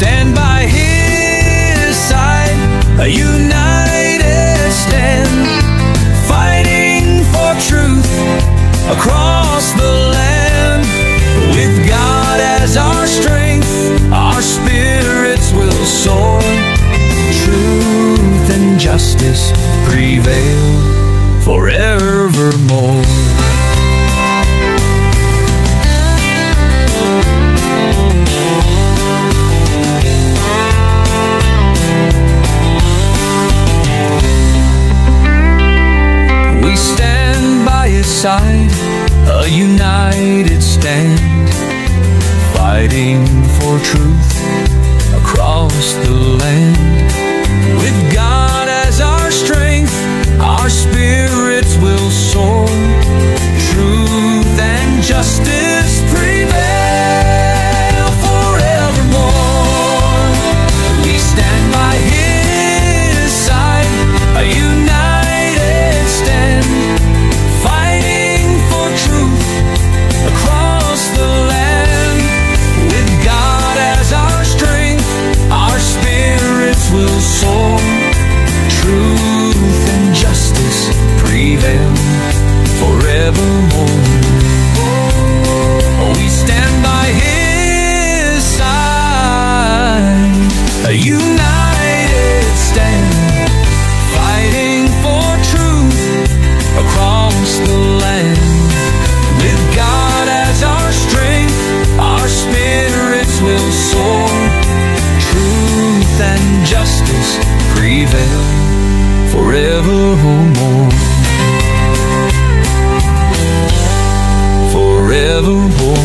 stand by His side, a united stand, fighting for truth across the land. With God as our strength, our spirits will soar. Truth and justice prevail forevermore. We stand by His side, a united stand, fighting for truth across the land. With God as our strength, our spirits will soar. Truth and justice prevail forevermore. We stand by His side, a united stand, fighting for truth across the land. With God as our strength, our spirits will soar. Truth and justice prevail forevermore. We stand by His side, a united stand, fighting for truth across the land. With God as our strength, our spirits will soar. Truth and justice prevail forevermore. Forevermore.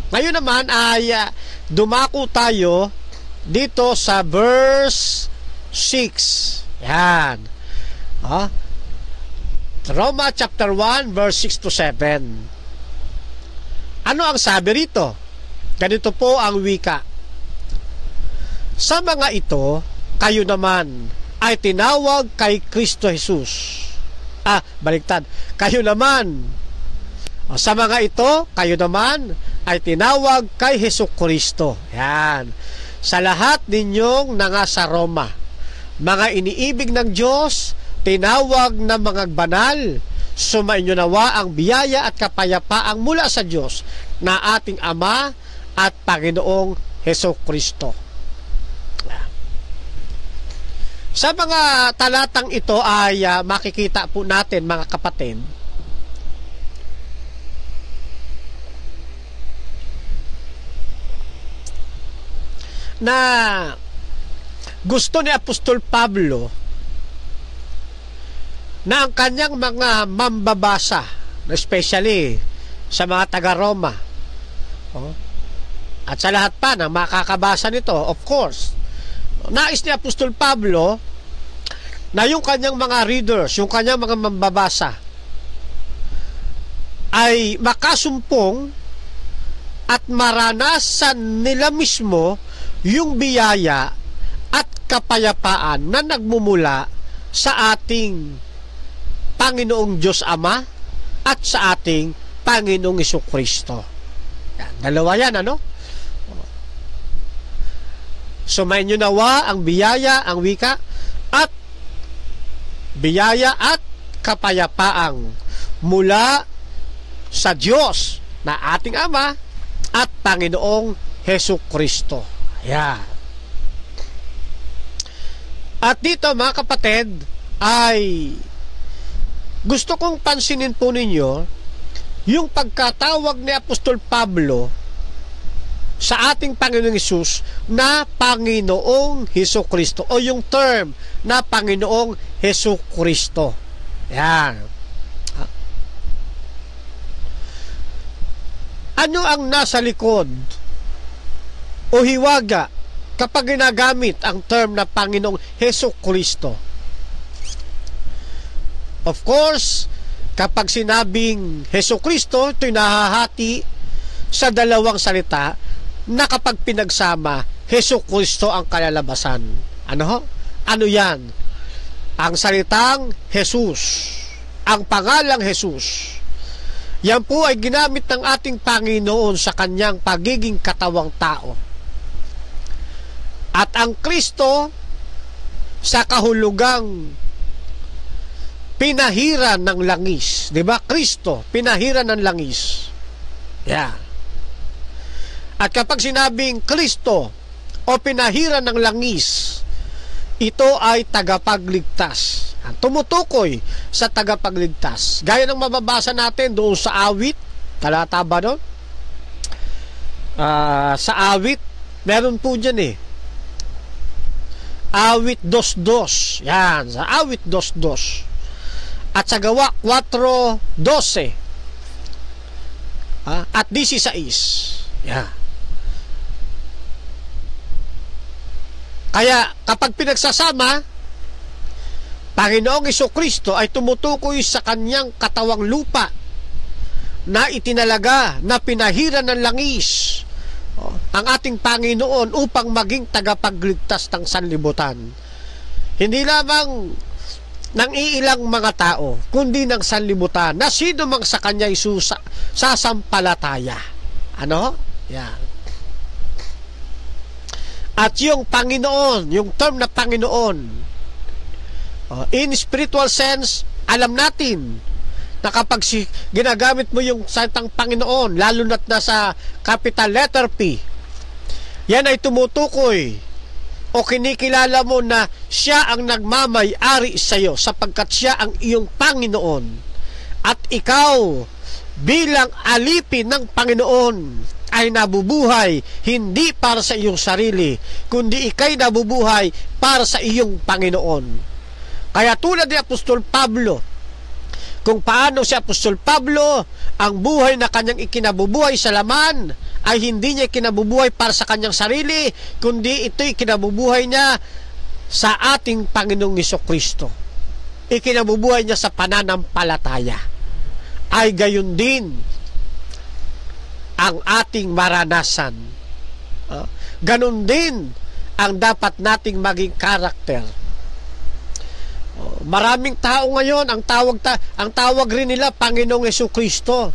Ngayon naman ay dumako tayo dito sa verse 6. Yan. Roma chapter 1 verse 6 to 7. Ano ang sabi rito? Ganito po ang wika. Sa mga ito, kayo naman ay tinawag kay Kristo Jesus. Baliktad. Kayo naman. Sa mga ito, kayo naman ay tinawag kay Hesukristo. Yan. Sa lahat ninyong nasa Roma, mga iniibig ng Diyos, tinawag na mga banal, sumainyo nawa ang biyaya at kapayapaang mula sa Diyos na ating Ama at Panginoong Hesukristo. Sa mga talatang ito ay makikita po natin, mga kapatid, na gusto ni Apostol Pablo na ang kanyang mga mambabasa, especially sa mga taga-Roma, at sa lahat pa na makakabasa nito, of course, nais ni Apostol Pablo na yung kanyang mga readers, yung kanyang mga mambabasa ay makasumpong at maranasan nila mismo yung biyaya at kapayapaan na nagmumula sa ating Panginoong Diyos Ama at sa ating Panginoong Hesukristo. Dalawa yan, ano? Sumainyo nawa ang biyaya, ang wika, at biyaya at kapayapaang mula sa Diyos na ating Ama at Panginoong Hesukristo. Ayan. At dito, mga kapatid, ay gusto kong pansinin po ninyo yung pagkatawag ni Apostol Pablo sa ating Panginoong Hesus na Panginoong Hesukristo, o yung term na Panginoong Hesukristo. Yan. Ano ang nasa likod o hiwaga kapag ginagamit ang term na Panginoong Hesukristo? Of course, kapag sinabing Hesus Kristo, ito'y nahahati sa dalawang salita na kapag pinagsama, Hesus Kristo ang kalalabasan. Ano ho? Ano yan? Ang salitang Jesus, ang pangalang Jesus, yan po ay ginamit ng ating Panginoon sa kanyang pagiging katawang tao. At ang Kristo, sa kahulugang pinahiran ng langis. Diba? Kristo, pinahiran ng langis. Yeah. At kapag sinabing Kristo o pinahiran ng langis, ito ay tagapagligtas. Tumutukoy sa tagapagligtas. Gaya ng mababasa natin doon sa awit, talata ba doon? Sa awit, meron po dyan awit 2:2. Yan, sa awit 2:2. At sa gawa 4:12. At 16. Yan. Kaya kapag pinagsasama, Panginoong Jesucristo ay tumutukoy sa kanyang katawang lupa na itinalaga, na pinahiran ng langis ang ating Panginoon upang maging tagapagligtas ng sanlibutan. Hindi lamang ng iilang mga tao, kundi ng sanlibutan, na sino mang sa kanya sasampalataya. Ano? Yan. At yung Panginoon, yung term na Panginoon, in spiritual sense, alam natin na kapag ginagamit mo yung salitang Panginoon, lalo na't nasa capital letter P, yan ay tumutukoy o kinikilala mo na siya ang nagmamay-ari sa iyo sapagkat siya ang iyong Panginoon. At ikaw, bilang alipin ng Panginoon, ay nabubuhay hindi para sa iyong sarili, kundi ikay nabubuhay para sa iyong Panginoon. Kaya tulad ni Apostol Pablo, kung paano si Apostol Pablo, ang buhay na kanyang ikinabubuhay sa laman ay hindi niya ikinabubuhay para sa kanyang sarili, kundi ito'y ikinabubuhay niya sa ating Panginoong Jesucristo. Ikinabubuhay niya sa pananampalataya. Ay gayon din ang ating maranasan. Ganon din ang dapat nating maging karakter. Maraming tao ngayon, ang tawag rin nila Panginoong Jesucristo,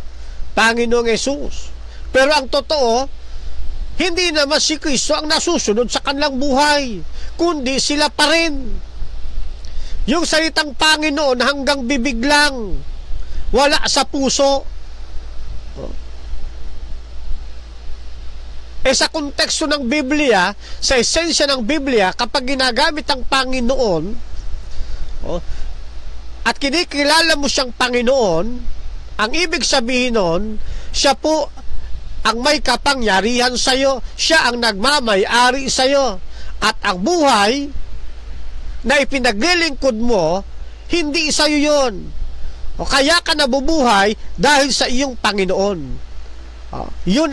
Panginoong Jesus. Pero ang totoo, hindi naman si Kristo ang nasusunod sa kanilang buhay, kundi sila pa rin. Yung salitang Panginoon hanggang bibig lang, wala sa puso. Sa konteksto ng Biblia, sa esensya ng Biblia, kapag ginagamit ang Panginoon, at kinikilala mo siyang Panginoon, ang ibig sabihin nun, siya po ang may kapangyarihan sa iyo, siya ang nagmamay-ari sa iyo, at ang buhay na ipinaglilingkod mo, hindi sa iyo yun. Kaya ka nabubuhay dahil sa iyong Panginoon. Yun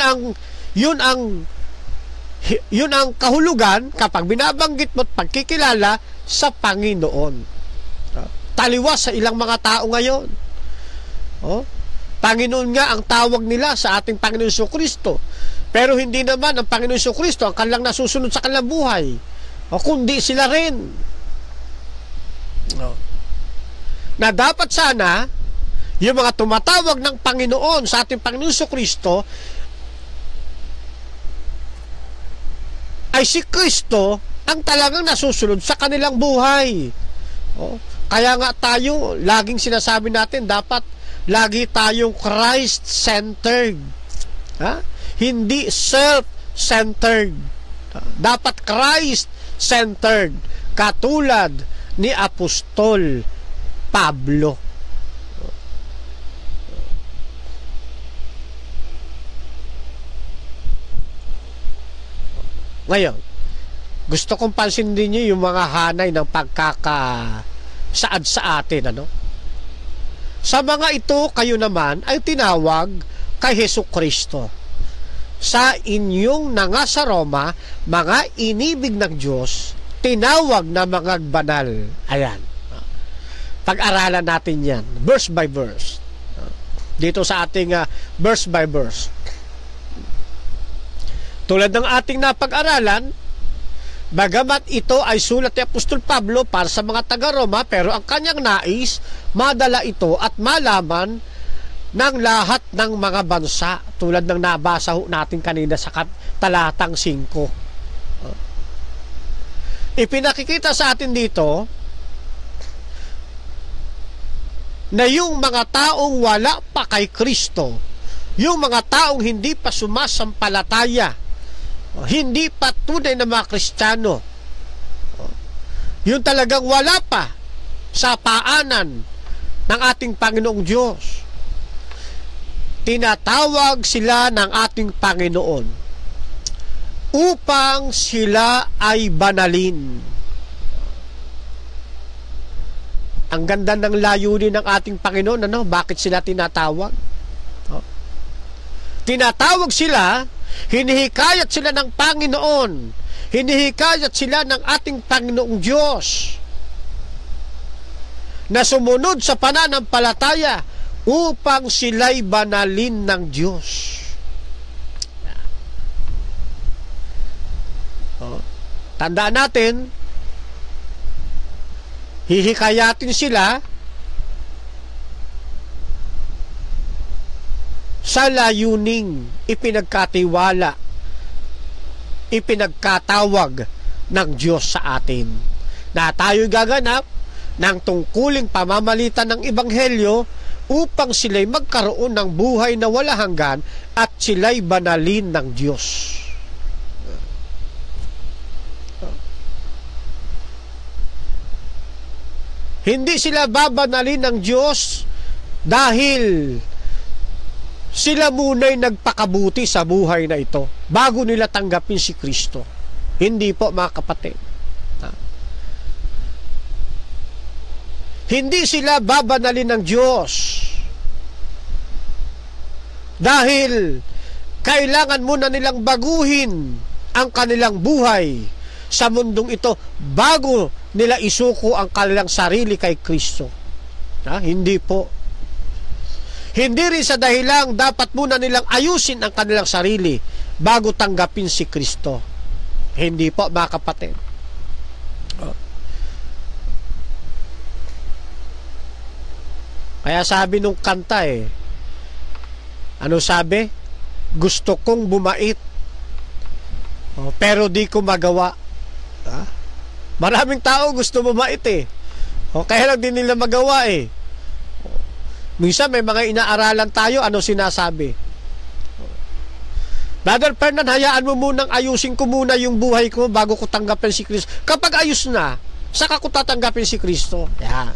ang kahulugan kapag binabanggit mo at pagkikilala sa Panginoon. Taliwas sa ilang mga tao ngayon. Panginoon nga ang tawag nila sa ating Panginoon Jesucristo. Pero hindi naman ang Panginoon Jesucristo ang kanilang nasusunod sa kanilang buhay. Kundi sila rin. Na dapat sana yung mga tumatawag ng Panginoon sa ating Panginoon Jesucristo ay si Kristo ang talagang nasusunod sa kanilang buhay. Kaya nga tayo, laging sinasabi natin, dapat lagi tayong Christ-centered. Hindi self-centered. Dapat Christ-centered. Katulad ni Apostol Pablo. Ngayon, gusto kong pansinin niyo yung mga hanay ng pagkakasaad sa atin, Sa mga ito, kayo naman ay tinawag kay Jesucristo. Sa inyong nangasa Roma, mga inibig ng Diyos, tinawag na mga banal. Ayan. Pag-aralan natin yan, verse by verse. dito sa ating verse by verse. Tulad ng ating napag-aralan, bagamat ito ay sulat ni Apostol Pablo para sa mga taga-Roma, pero ang kanyang nais, madala ito at malaman ng lahat ng mga bansa, tulad ng nabasa natin kanina sa talatang 5. Ipinakikita sa atin dito na yung mga taong wala pa kay Kristo, yung mga taong hindi pa sumasampalataya, hindi pa tunay na mga Kristiyano, yung talagang wala pa sa paanan ng ating Panginoong Diyos, tinatawag sila ng ating Panginoon upang sila ay banalin. Ang ganda ng layunin ng ating Panginoon, ano? Bakit sila tinatawag? Tinatawag sila, hinihikayat sila ng Panginoon, hinihikayat sila ng ating Panginoong Diyos na sumunod sa pananampalataya upang sila'y banalin ng Diyos. Tandaan natin, hihikayatin sila sa layuning ipinagkatiwala, ipinagkatawag ng Diyos sa atin, na tayo'y gaganap ng tungkuling pamamalitan ng Ebanghelyo upang sila'y magkaroon ng buhay na wala hanggan at sila'y banalin ng Diyos. Hindi sila babanalin ng Diyos dahil sila muna'y nagpakabuti sa buhay na ito bago nila tanggapin si Kristo. Hindi po, mga kapatid. Hindi sila babanalin ng Diyos dahil kailangan muna nilang baguhin ang kanilang buhay sa mundong ito bago nila isuko ang kanilang sarili kay Kristo. Hindi po. Hindi rin sa dahilang dapat muna nilang ayusin ang kanilang sarili bago tanggapin si Kristo. Hindi po, mga kapatid. Kaya sabi nung kanta ano sabi? Gusto kong bumait, pero di ko magawa. Maraming tao gusto bumait kaya lang din nila magawa Minsan may mga inaaralan tayo, ano sinasabi? Brother Fernan, hayaan mo munang ayusin ko muna yung buhay ko bago ko tanggapin si Kristo. Kapag ayos na, saka ko tatanggapin si Kristo. Yan.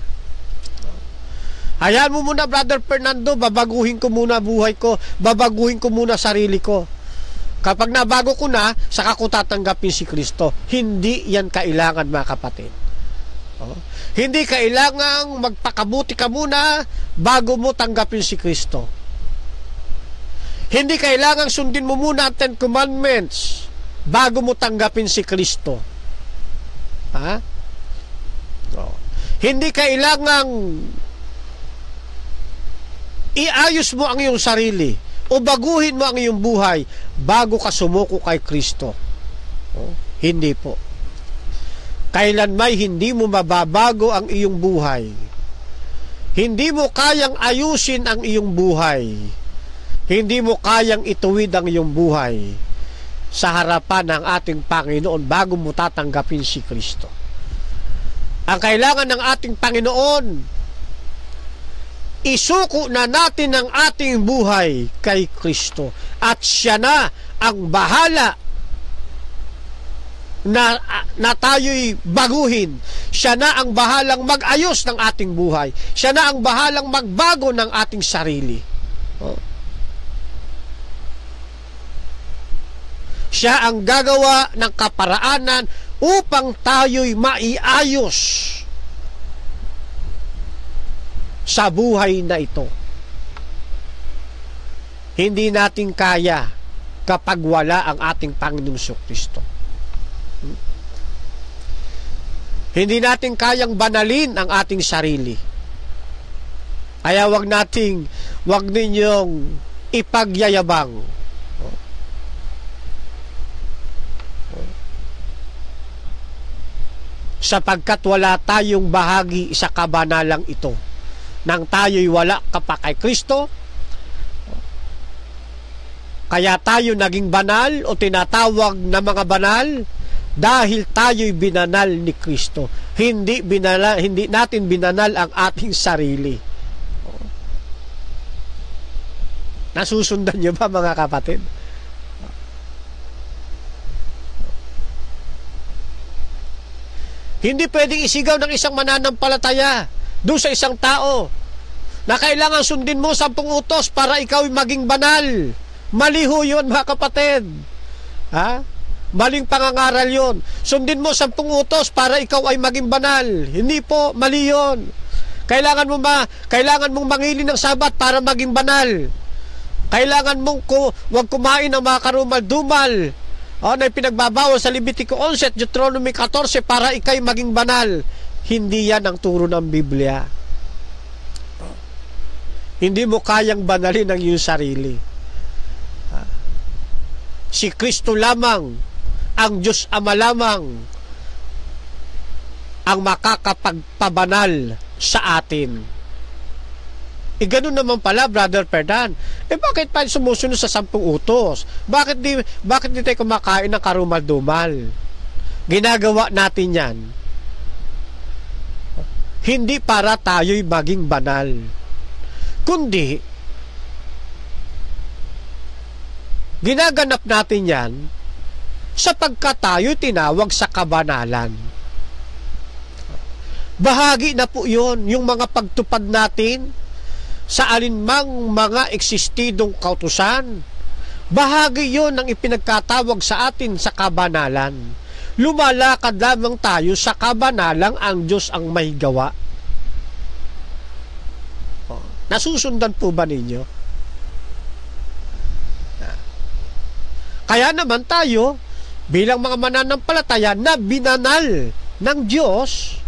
Hayaan mo muna, Brother Fernando, babaguhin ko muna buhay ko, babaguhin ko muna sarili ko. Kapag nabago ko na, saka ko tatanggapin si Kristo. Hindi yan kailangan, mga kapatid. Hindi kailangang magpakabuti ka muna bago mo tanggapin si Kristo. Hindi kailangang sundin mo muna ang 10 Commandments bago mo tanggapin si Kristo. Hindi kailangang iayos mo ang iyong sarili o baguhin mo ang iyong buhay bago ka sumuko kay Kristo. Hindi po. Kailanmay hindi mo mababago ang iyong buhay. Hindi mo kayang ayusin ang iyong buhay. Hindi mo kayang ituwid ang iyong buhay sa harapan ng ating Panginoon bago mo tatanggapin si Kristo. Ang kailangan ng ating Panginoon, isuko na natin ang ating buhay kay Kristo at siya na ang bahala na tayo'y baguhin. Siya na ang bahalang mag-ayos ng ating buhay. Siya na ang bahalang magbago ng ating sarili. Siya ang gagawa ng kaparaanan upang tayo'y maiayos sa buhay na ito. Hindi natin kaya kapag wala ang ating Panginoong Kristo. Hindi natin kayang banalin ang ating sarili. Kaya wag nating huwag ninyong ipagyayabang. Sapagkat wala tayong bahagi sa kabanalang ito. Nang tayo'y wala ka pa kay Kristo, kaya tayo naging banal o tinatawag na mga banal dahil tayo'y binanal ni Kristo. Hindi natin binanal ang ating sarili. Nasusundan niyo ba, mga kapatid? Hindi pwedeng isigaw ng isang mananampalataya doon sa isang tao na kailangan sundin mo 10 utos para ikaw maging banal. Mali ho yun, mga kapatid. Ha? Maling pangangaral yun. Sundin mo 10 utos para ikaw ay maging banal. Hindi po, mali yun. Kailangan mong mangili ng Sabat para maging banal. Kailangan mong huwag kumain ng mga karumal-dumal na pinagbabawal sa Levitico 11 at Deuteronomy 14 para ikay maging banal. Hindi yan ang turo ng Biblia. Hindi mo kayang banalin ang iyong sarili. Si Kristo lamang, ang Diyos Ama lamang, ang makakapagpabanal sa atin. Ganun naman pala, Brother Ferdan. Bakit pa sumusunod sa 10 utos? Bakit di tayo kumakain ng karumal-dumal? Ginagawa natin yan hindi para tayo'y maging banal, kundi ginaganap natin yan sapagkat tayo'y tinawag sa kabanalan. Bahagi na po yun, yung mga pagtupad natin sa alinmang mga eksistidong kautusan. Bahagi yun ng ipinagkatawag sa atin sa kabanalan. Lumalakad lamang tayo sa kabanalang ang Diyos ang may gawa. Nasusundan po ba ninyo? Kaya naman tayo, bilang mga mananampalataya na binanal ng Diyos,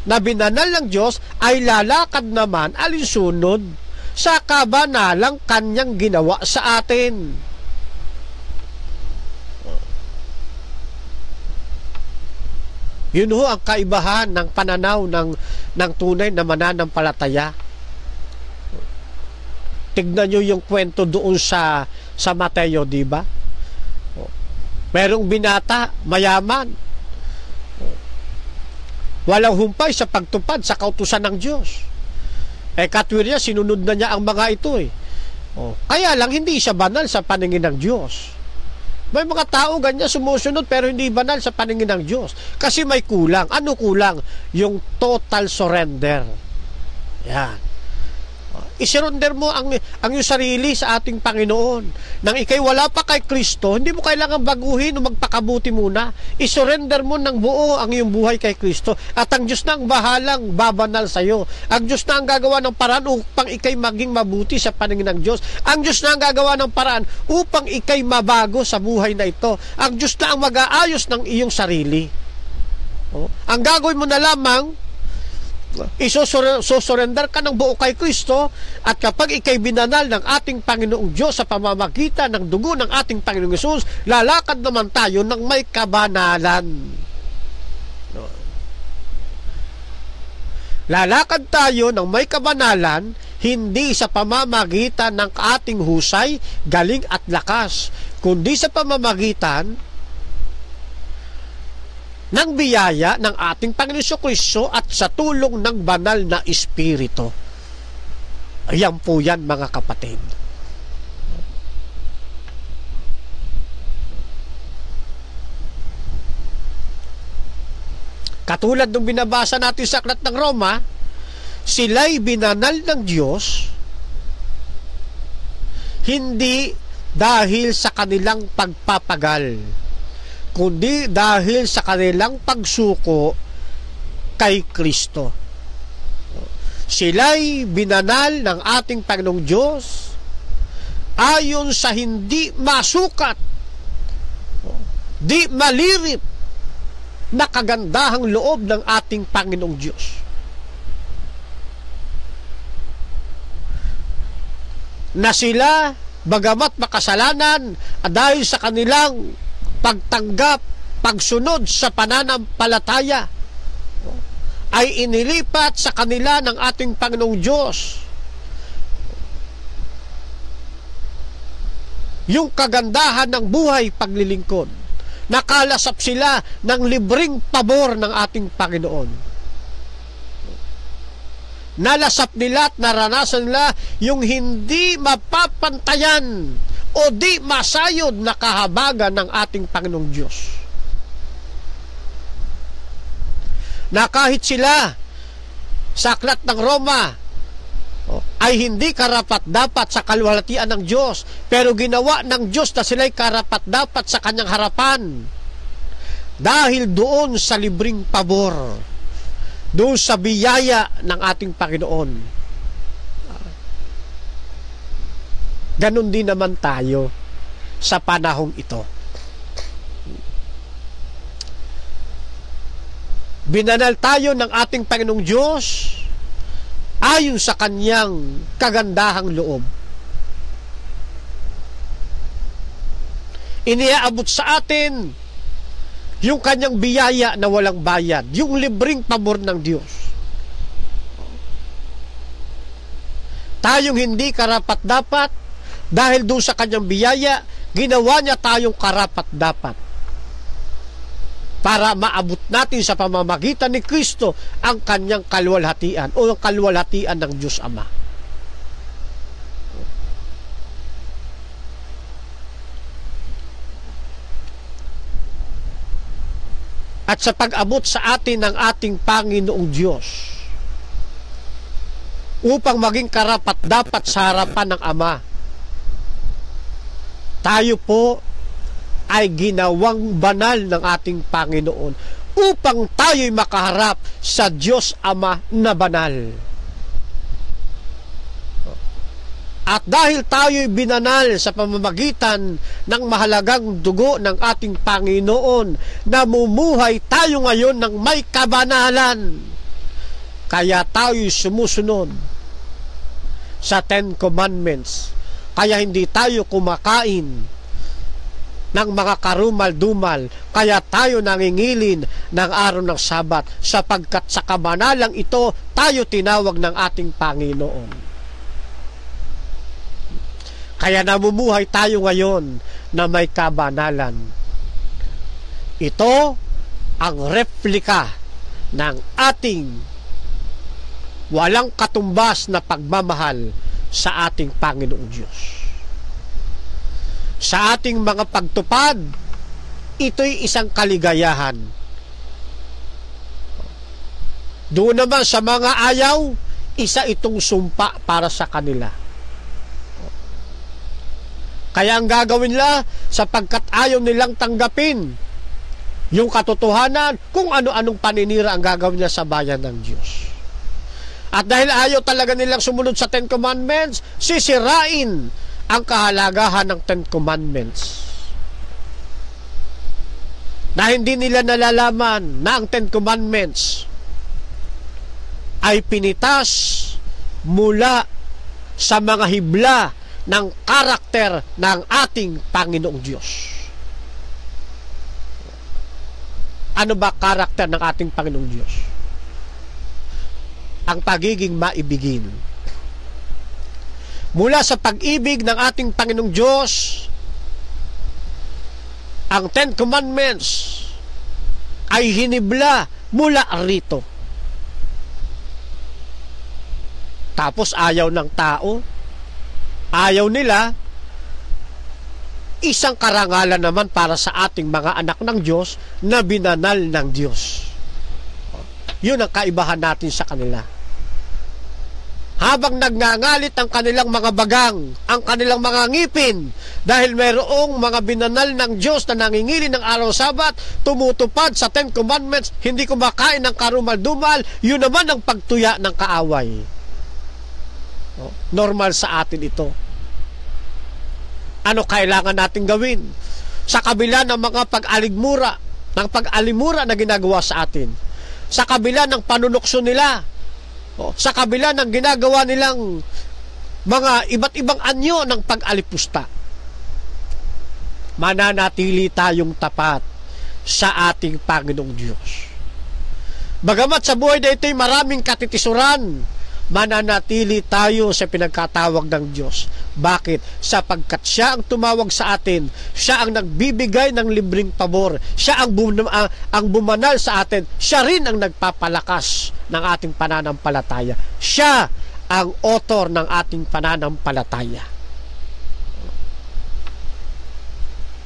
na binanal ng Diyos, ay lalakad naman alinsunod sa kabanalang kanyang ginawa sa atin. Yun ho ang kaibahan ng pananaw ng tunay na mananampalataya. Tignan nyo yung kwento doon sa Mateo, di ba? Merong binata, mayaman, walang humpay sa pagtupad sa kautusan ng Diyos. Katwir niya, sinunod na niya ang mga ito Kaya lang hindi siya banal sa paningin ng Diyos. May mga tao ganyan sumusunod pero hindi banal sa paningin ng Diyos. Kasi may kulang. Ano kulang? Yung total surrender. Yan. Isurrender mo ang iyong sarili sa ating Panginoon. Nang ikay wala pa kay Kristo, hindi mo kailangan baguhin o magpakabuti muna. Isurrender mo ng buo ang iyong buhay kay Kristo. At ang Diyos na ang bahalang babanal sa iyo. Ang Diyos na ang gagawa ng paraan upang ikay maging mabuti sa paningin ng Diyos. Ang Diyos na ang gagawa ng paraan upang ikay mabago sa buhay na ito. Ang Diyos na ang mag-aayos ng iyong sarili. Ang gagawin mo na lamang, isosurrender ka ng buo kay Kristo, at kapag ikay binanal ng ating Panginoong Diyos sa pamamagitan ng dugo ng ating Panginoong Hesus, lalakad naman tayo ng may kabanalan. Lalakad tayo ng may kabanalan, hindi sa pamamagitan ng ating husay, galing at lakas, kundi sa pamamagitan ng biyaya ng ating Panginoon Kristo at sa tulong ng banal na Espiritu. Ayan po yan, mga kapatid. Katulad ng binabasa natin sa Aklat ng Roma, sila'y binanal ng Diyos hindi dahil sa kanilang pagpapagal, kundi dahil sa kanilang pagsuko kay Kristo. Sila'y binanal ng ating Panginoong Diyos ayon sa hindi masukat, di malirip na kagandahang loob ng ating Panginoong Diyos. na sila, bagamat makasalanan, dahil sa kanilang pagtanggap, pagsunod sa pananampalataya, ay inilipat sa kanila ng ating Panginoong Diyos yung kagandahan ng buhay paglilingkod. Nakalasap sila ng libreng pabor ng ating Panginoon. Nalasap nila at naranasan nila yung hindi mapapantayan o di masayod na kahabagan ng ating Panginoong Diyos. Na kahit sila sa aklat ng Roma ay hindi karapat-dapat sa kaluwalhatian ng Diyos, pero ginawa ng Diyos na sila'y karapat-dapat sa kanyang harapan dahil doon sa libreng pabor, doon sa biyaya ng ating Panginoon. Ganon din naman tayo sa panahong ito. Binanal tayo ng ating Panginoong Diyos ayon sa kanyang kagandahang loob. Iniaabot sa atin yung kanyang biyaya na walang bayad, yung libreng pabor ng Diyos. Tayong hindi karapat-dapat, dahil doon sa kanyang biyaya, ginawa niya tayong karapat-dapat para maabot natin sa pamamagitan ni Kristo ang kanyang kaluwalhatian o ang kaluwalhatian ng Diyos Ama. At sa pag-abot sa atin ng ating Panginoong Diyos upang maging karapat-dapat sa harapan ng Ama, tayo po ay ginawang banal ng ating Panginoon upang tayo'y makaharap sa Diyos Ama na banal. At dahil tayo'y binanal sa pamamagitan ng mahalagang dugo ng ating Panginoon, namumuhay tayo ngayon ng may kabanalan. Kaya tayo'y sumusunod sa Ten Commandments. Kaya hindi tayo kumakain ng mga karumal-dumal, kaya tayo nangingilin ng araw ng Sabat, sapagkat sa kabanalang ito tayo tinawag ng ating Panginoon. Kaya namumuhay tayo ngayon na may kabanalan. Ito ang replika ng ating walang katumbas na pagmamahal sa ating Panginoong Diyos. Sa ating mga pagtupad, ito'y isang kaligayahan. Doon naman sa mga ayaw, isa itong sumpa para sa kanila. Kaya ang gagawin nila, sapagkat ayaw nilang tanggapin yung katotohanan, kung ano-anong paninira ang gagawin nila sa bayan ng Diyos. At dahil ayaw talaga nilang sumunod sa Ten Commandments, sisirain ang kahalagahan ng Ten Commandments. Na hindi nila nalalaman na ang Ten Commandments ay pinitas mula sa mga hibla ng karakter ng ating Panginoong Diyos. Ano ba karakter ng ating Panginoong Diyos? Ang pagiging maibigin. Mula sa pag-ibig ng ating Panginoong Diyos, ang Ten Commandments ay hinibla mula rito. Tapos ayaw ng tao, ayaw nila, isang karangalan naman para sa ating mga anak ng Diyos na binanal ng Diyos. Yun ang kaibahan natin sa kanila. Habang nagngangalit ang kanilang mga bagang, ang kanilang mga ngipin, dahil mayroong mga binanal ng Diyos na nangingili ng araw Sabat, tumutupad sa Ten Commandments, hindi kumakain ng karumal-dumal, yun naman ang pagtuya ng kaaway. Normal sa atin ito. Ano kailangan natin gawin? Sa kabila ng mga pag-alimura na ginagawa sa atin, sa kabila ng panunukso nila, sa kabila ng ginagawa nilang mga iba't ibang anyo ng pag-alipusta, mananatili tayong tapat sa ating Panginoong Diyos. Bagamat sa buhay na ito'y maraming katitisuran, mananatili tayo sa pinagkatawag ng Diyos. Bakit? Sapagkat siya ang tumawag sa atin, siya ang nagbibigay ng libreng pabor, siya ang bumanal sa atin, siya rin ang nagpapalakas ng ating pananampalataya. Siya ang author ng ating pananampalataya.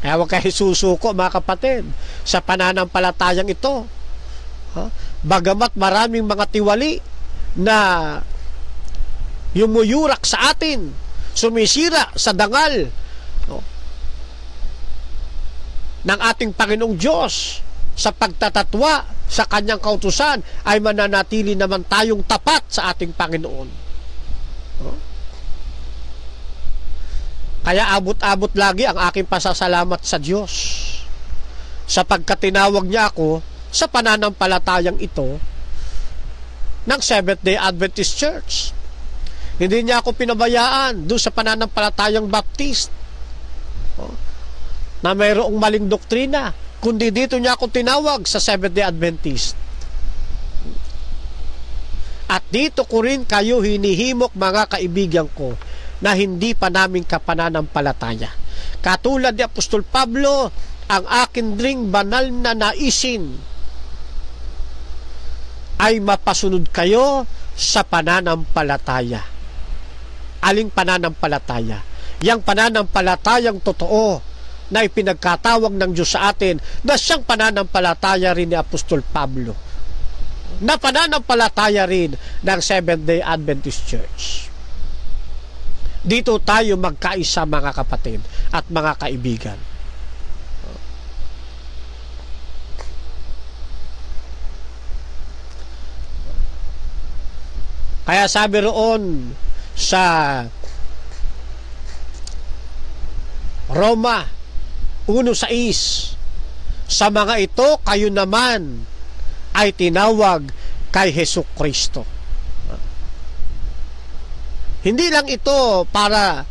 Kaya huwag kayo susuko, mga kapatid, sa pananampalatayang ito. Bagamat maraming mga tiwali na yumuyurak sa atin, sumisira sa dangal ng ating Panginoong Diyos sa pagtatatwa sa kanyang kautusan, ay mananatili naman tayong tapat sa ating Panginoon. Kaya abot-abot lagi ang aking pasasalamat sa Diyos sapagkat tinawag niya ako sa pananampalatayang ito ng Seventh-day Adventist Church. Hindi niya ako pinabayaan doon sa pananampalatayang Baptist na mayroong maling doktrina, kundi dito niya ako tinawag sa Seventh-day Adventist. At dito ko rin kayo hinihimok, mga kaibigan ko, na hindi pa namin kapananampalataya. Katulad ni Apostol Pablo, ang akin ring banal na naisin ay mapasunod kayo sa pananampalataya. Aling pananampalataya? Yang pananampalatayang totoo na ipinagkatawag ng Diyos sa atin, na siyang pananampalataya rin ni Apostol Pablo, na pananampalataya rin ng Seventh-day Adventist Church. Dito tayo magkaisa, mga kapatid at mga kaibigan. Kaya sabi roon sa Roma 1:6, sa mga ito kayo naman ay tinawag kay Hesukristo. Hindi lang ito para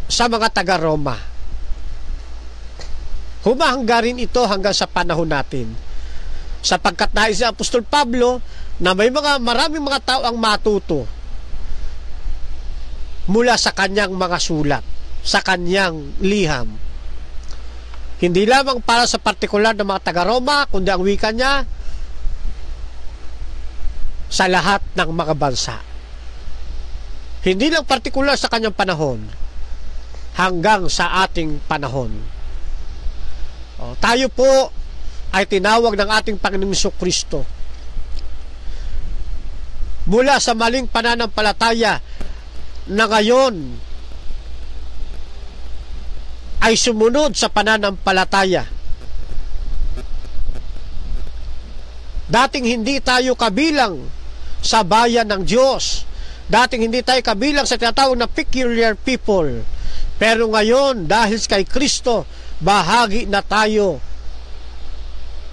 sa mga taga-Roma. Humahangga rin ito hanggang sa panahon natin. Sapagkat nais si Apostol Pablo na may maraming mga tao ang matuto mula sa kanyang mga sulat, sa kanyang liham. Hindi lamang para sa partikular na mga taga-Roma, kundi ang wika niya sa lahat ng mga bansa. Hindi lang partikular sa kanyang panahon, hanggang sa ating panahon. Tayo po ay tinawag ng ating Panginoong Jesucristo mula sa maling pananampalataya na ngayon ay sumunod sa pananampalataya. Dating hindi tayo kabilang sa bayan ng Diyos, dating hindi tayo kabilang sa tinatawag na peculiar people, pero ngayon dahil kay Kristo, bahagi na tayo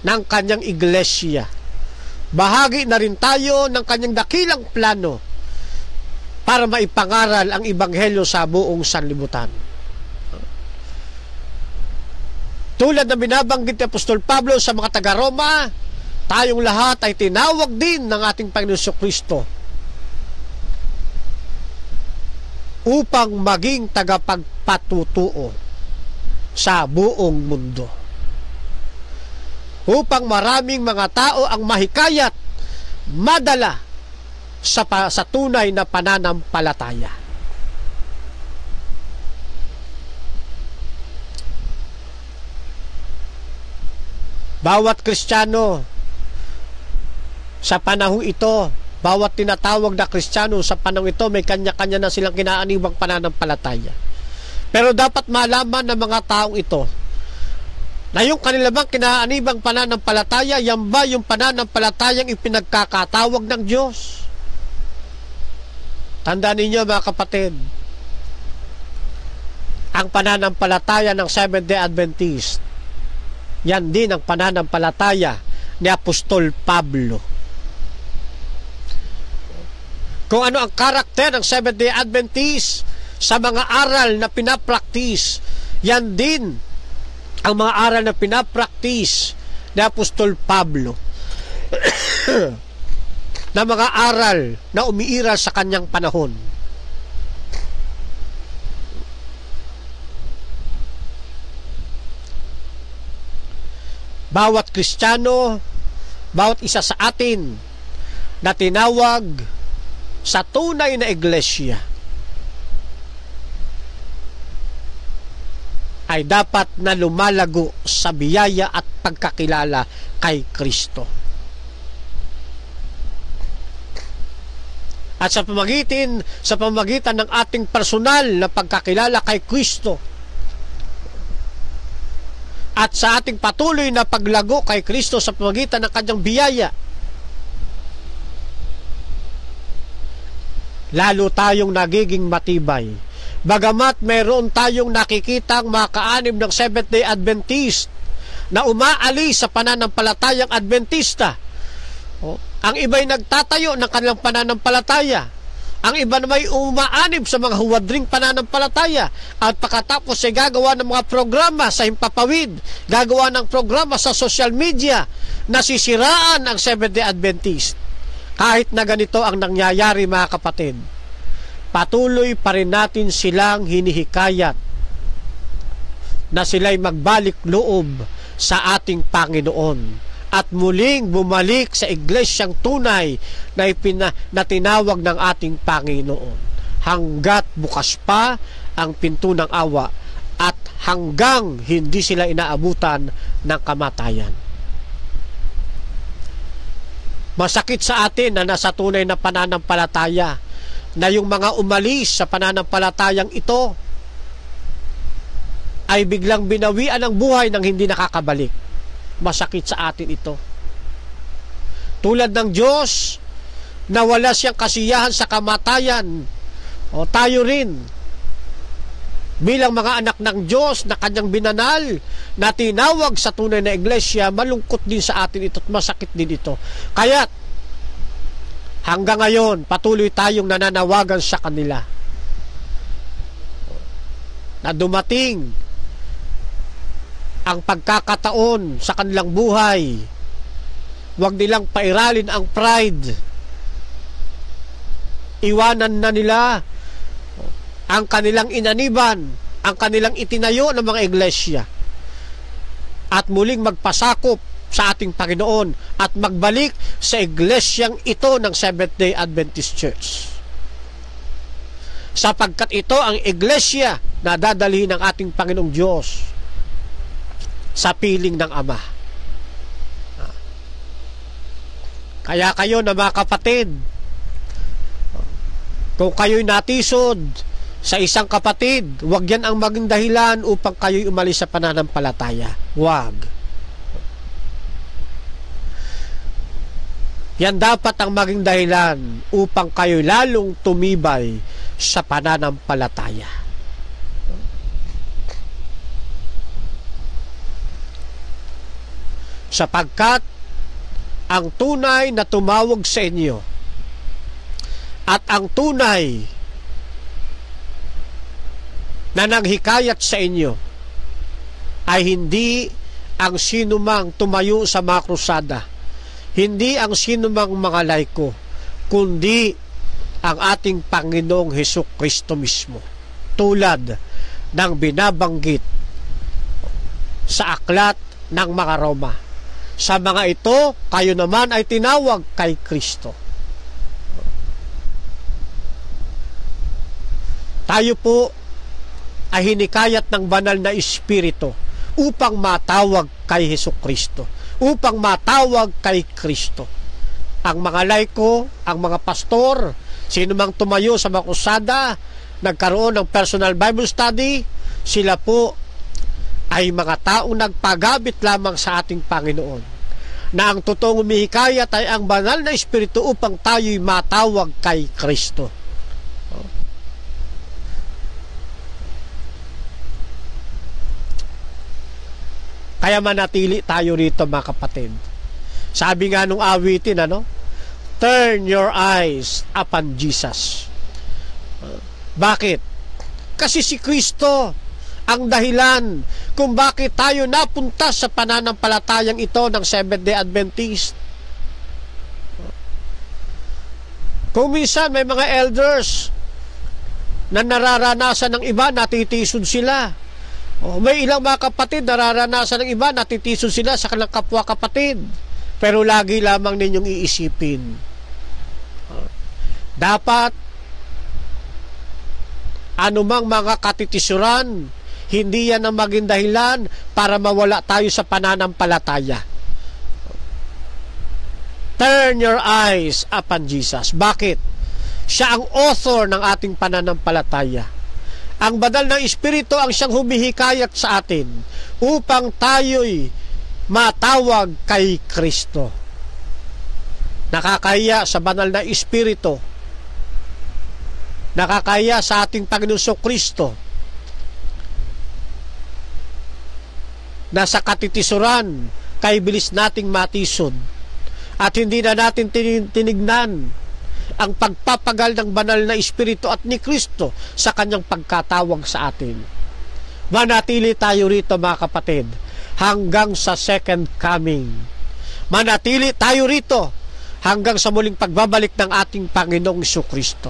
ng kanyang iglesia. Bahagi na rin tayo ng kanyang dakilang plano para maipangaral ang ebanghelyo sa buong sanlibutan. Tulad na binabanggit ni Apostol Pablo sa mga taga-Roma, tayong lahat ay tinawag din ng ating Panginoon Jesucristo upang maging tagapagpatutuo sa buong mundo. Upang maraming mga tao ang mahikayat, madala sa tunay na pananampalataya. Bawat Kristiyano sa panahong ito, bawat tinatawag na Kristiyano sa panahong ito, may kanya-kanya na silang kinaanibang pananampalataya. Pero dapat malaman ng mga taong ito na yung kanila bang kinaanibang pananampalataya, yan ba yung pananampalatayang ipinagkakatawag ng Diyos? Tandaan ninyo, mga kapatid, ang pananampalataya ng Seventh-day Adventist, yan din ang pananampalataya ni Apostol Pablo. kung ano ang karakter ng Seventh-day Adventist sa mga aral na pinapraktis. Yan din ang mga aral na pinapraktis ni Apostol Pablo na mga aral na umiiral sa kanyang panahon. Bawat Kristiyano, bawat isa sa atin na tinawag sa tunay na iglesia ay dapat na lumalago sa biyaya at pagkakilala kay Kristo. At sa pamagitan ng ating personal na pagkakilala kay Kristo at sa ating patuloy na paglago kay Kristo sa pamagitan ng kanyang biyaya, lalo tayong nagiging matibay. Bagamat mayroon tayong nakikitang mga kaanib ng Seventh-day Adventist na umaalis sa pananampalatayang Adventista. Ang iba'y nagtatayo ng kanilang pananampalataya. Ang iba na may umaanib sa mga huwadring pananampalataya. At pagkatapos ay gagawa ng mga programa sa himpapawid, gagawa ng programa sa social media, nasisiraan ang Seventh-day Adventist. Kahit na ganito ang nangyayari, mga kapatid, patuloy pa rin natin silang hinihikayat na sila'y magbalik loob sa ating Panginoon at muling bumalik sa iglesyang tunay na tinawag ng ating Panginoon hanggat bukas pa ang pinto ng awa at hanggang hindi sila inaabutan ng kamatayan. Masakit sa atin na nasa tunay na pananampalataya na yung mga umalis sa pananampalatayang ito ay biglang binawian ng buhay nang hindi nakakabalik. Masakit sa atin ito. Tulad ng Diyos na wala siyang kasiyahan sa kamatayan, o tayo rin bilang mga anak ng Diyos na kanyang binanal na tinawag sa tunay na iglesia, malungkot din sa atin ito at masakit din ito. Kaya hanggang ngayon patuloy tayong nananawagan sa kanila na dumating ang pagkakataon sa kanilang buhay, huwag nilang pairalin ang pride, iwanan na nila ang kanilang inaniban, ang kanilang itinayo ng mga iglesia, at muling magpasakop sa ating Panginoon at magbalik sa iglesyang ito ng Seventh-day Adventist Church. Sapagkat ito ang iglesia na dadalhin ng ating Panginoong Diyos sa piling ng Ama. Kaya kayo na mga kapatid, kung kayo'y natisod sa isang kapatid, huwag yan ang maging dahilan upang kayo'y umalis sa pananampalataya. Huwag. Yan dapat ang maging dahilan upang kayo'y lalong tumibay sa pananampalataya. Sapagkat ang tunay na tumawag sa inyo at ang tunay na naghikayat sa inyo ay hindi ang sinumang tumayo sa mga krusada, hindi ang sinumang mga laiko, kundi ang ating Panginoong Hesukristo mismo, tulad ng binabanggit sa aklat ng mga Roma. Sa mga ito, kayo naman ay tinawag kay Kristo. Tayo po ay hinikayat ng banal na Espiritu upang matawag kay Hesukristo, upang matawag kay Kristo. Ang mga laiko, ang mga pastor, sino mang tumayo sa mga krusada, nagkaroon ng personal Bible study, sila po ay mga taong nagpagabit lamang sa ating Panginoon, na ang totoong umihikayat ay ang banal na Espiritu upang tayo'y matawag kay Kristo. Kaya manatili tayo rito, mga kapatid. Sabi nga nung awitin, Turn your eyes upon Jesus. Bakit? Kasi si Kristo ang dahilan kung bakit tayo napunta sa pananampalatayang ito ng Seventh-day Adventist. Kung minsan may mga elders na nararanasan ng iba, natitisod sila. May ilang mga kapatid nararanasan ng iba, natitisod sila sa kanilang kapwa kapatid. Pero lagi lamang ninyong iisipin, dapat anumang mga katitisuran, hindi yan ang maging dahilan para mawala tayo sa pananampalataya. Turn your eyes upon Jesus. Bakit? Siya ang author ng ating pananampalataya. Ang banal ng Espiritu ang siyang humihikayat sa atin upang tayo'y matawag kay Kristo. Nakakahiya sa banal na Espiritu, nakakahiya sa ating Panginoong Kristo na sa katitisuran kay bilis nating matisod at hindi na natin tinignan ang pagpapagal ng banal na Espiritu at ni Kristo sa kanyang pagkatawag sa atin. Manatili tayo rito mga kapatid hanggang sa second coming. Manatili tayo rito hanggang sa muling pagbabalik ng ating Panginoong Jesucristo.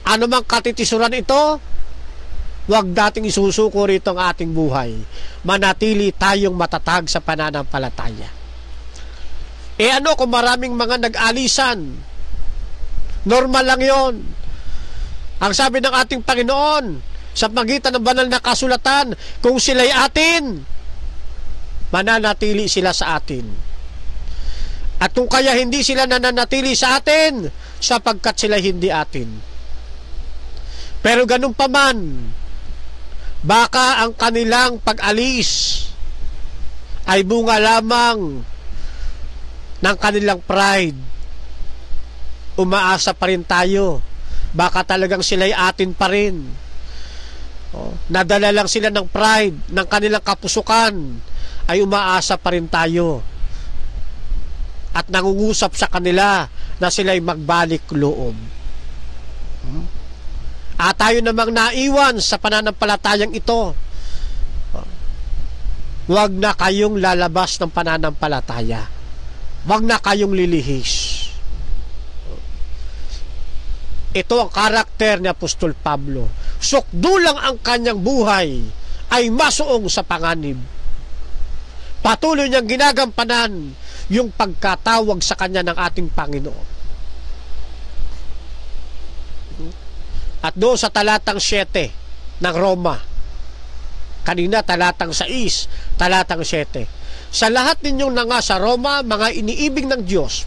Ano mang katitisuran ito, huwag nating isusuko rito ang ating buhay. Manatili tayong matatag sa pananampalataya. Ano kung maraming mga nag-alisan? Normal lang yon. Ang sabi ng ating Panginoon sa pagitan ng banal na kasulatan, kung sila'y atin, mananatili sila sa atin. At kung kaya hindi sila nananatili sa atin, sapagkat sila hindi atin. Pero ganun pa man, baka ang kanilang pag-alis ay bunga lamang ng kanilang pride. Umaasa pa rin tayo. Baka talagang sila'y atin pa rin. Nadala lang sila ng pride, ng kanilang kapusukan, ay umaasa pa rin tayo. At nangungusap sa kanila na sila'y magbalik loob. At tayo namang naiwan sa pananampalatayang ito. Huwag na kayong lalabas ng pananampalataya. Huwag na kayong lilihis. Ito ang karakter ni Apostol Pablo. Sukdulang ang kanyang buhay ay masuong sa panganib. Patuloy niyang ginagampanan yung pagkatawag sa kanya ng ating Panginoon. At doon sa talatang 7 ng Roma, kanina talatang 6, talatang 7, sa lahat ninyong nga sa Roma, mga iniibig ng Diyos,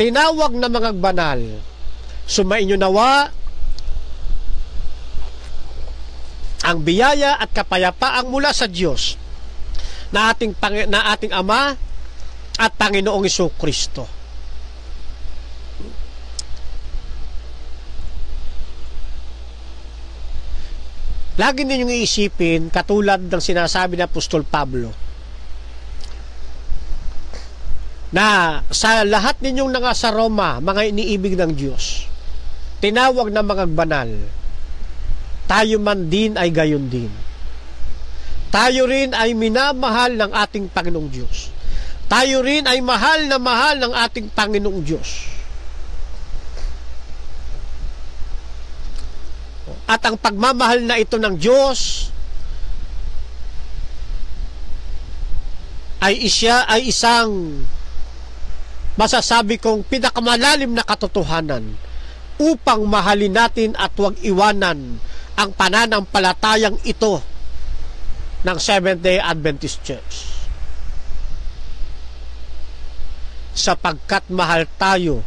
tinawag na mga banal, sumainyo nawa ang biyaya at kapayapaang mula sa Diyos na ating Ama at Panginoong Jesucristo. Lagi ninyong iisipin, katulad ng sinasabi ni Apostol Pablo, na sa lahat ninyong nga sa Roma, mga iniibig ng Diyos, tinawag na mga banal, tayo man din ay gayon din. Tayo rin ay minamahal ng ating Panginoong Diyos. Tayo rin ay mahal na mahal ng ating Panginoong Diyos. At ang pagmamahal na ito ng Diyos ay isang masasabi kong pinakamalalim na katotohanan upang mahalin natin at huwag iwanan ang pananampalatayang ito ng Seventh-day Adventist Church. Sapagkat mahal tayo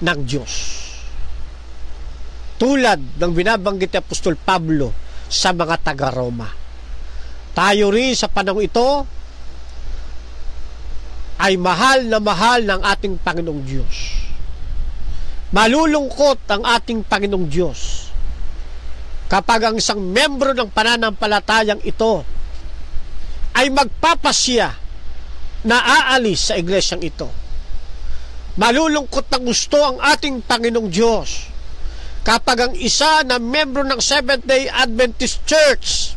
ng Diyos. Tulad ng binabanggit ni Apostol Pablo sa mga taga-Roma. Tayo rin sa panahon ito ay mahal na mahal ng ating Panginoong Diyos. Malulungkot ang ating Panginoong Diyos kapag ang isang membro ng pananampalatayang ito ay magpapasya na aalis sa iglesyang ito. Malulungkot na gusto ang ating Panginoong Diyos kapag ang isa na membro ng Seventh-day Adventist Church,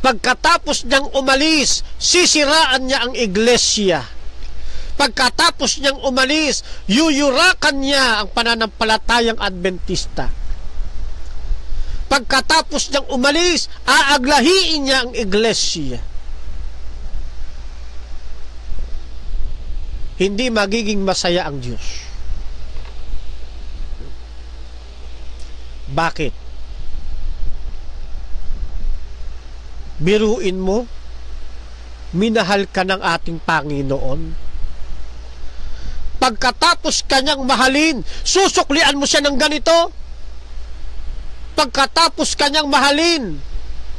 pagkatapos niyang umalis, sisiraan niya ang iglesia. Pagkatapos niyang umalis, yuyurakan niya ang pananampalatayang Adventista. Pagkatapos niyang umalis, aaglahiin niya ang iglesia. Hindi magiging masaya ang Diyos. Bakit? Biruin mo, minahal ka ng ating Panginoon. Pagkatapos kanyang mahalin, susuklian mo siya ng ganito. Pagkatapos kanyang mahalin,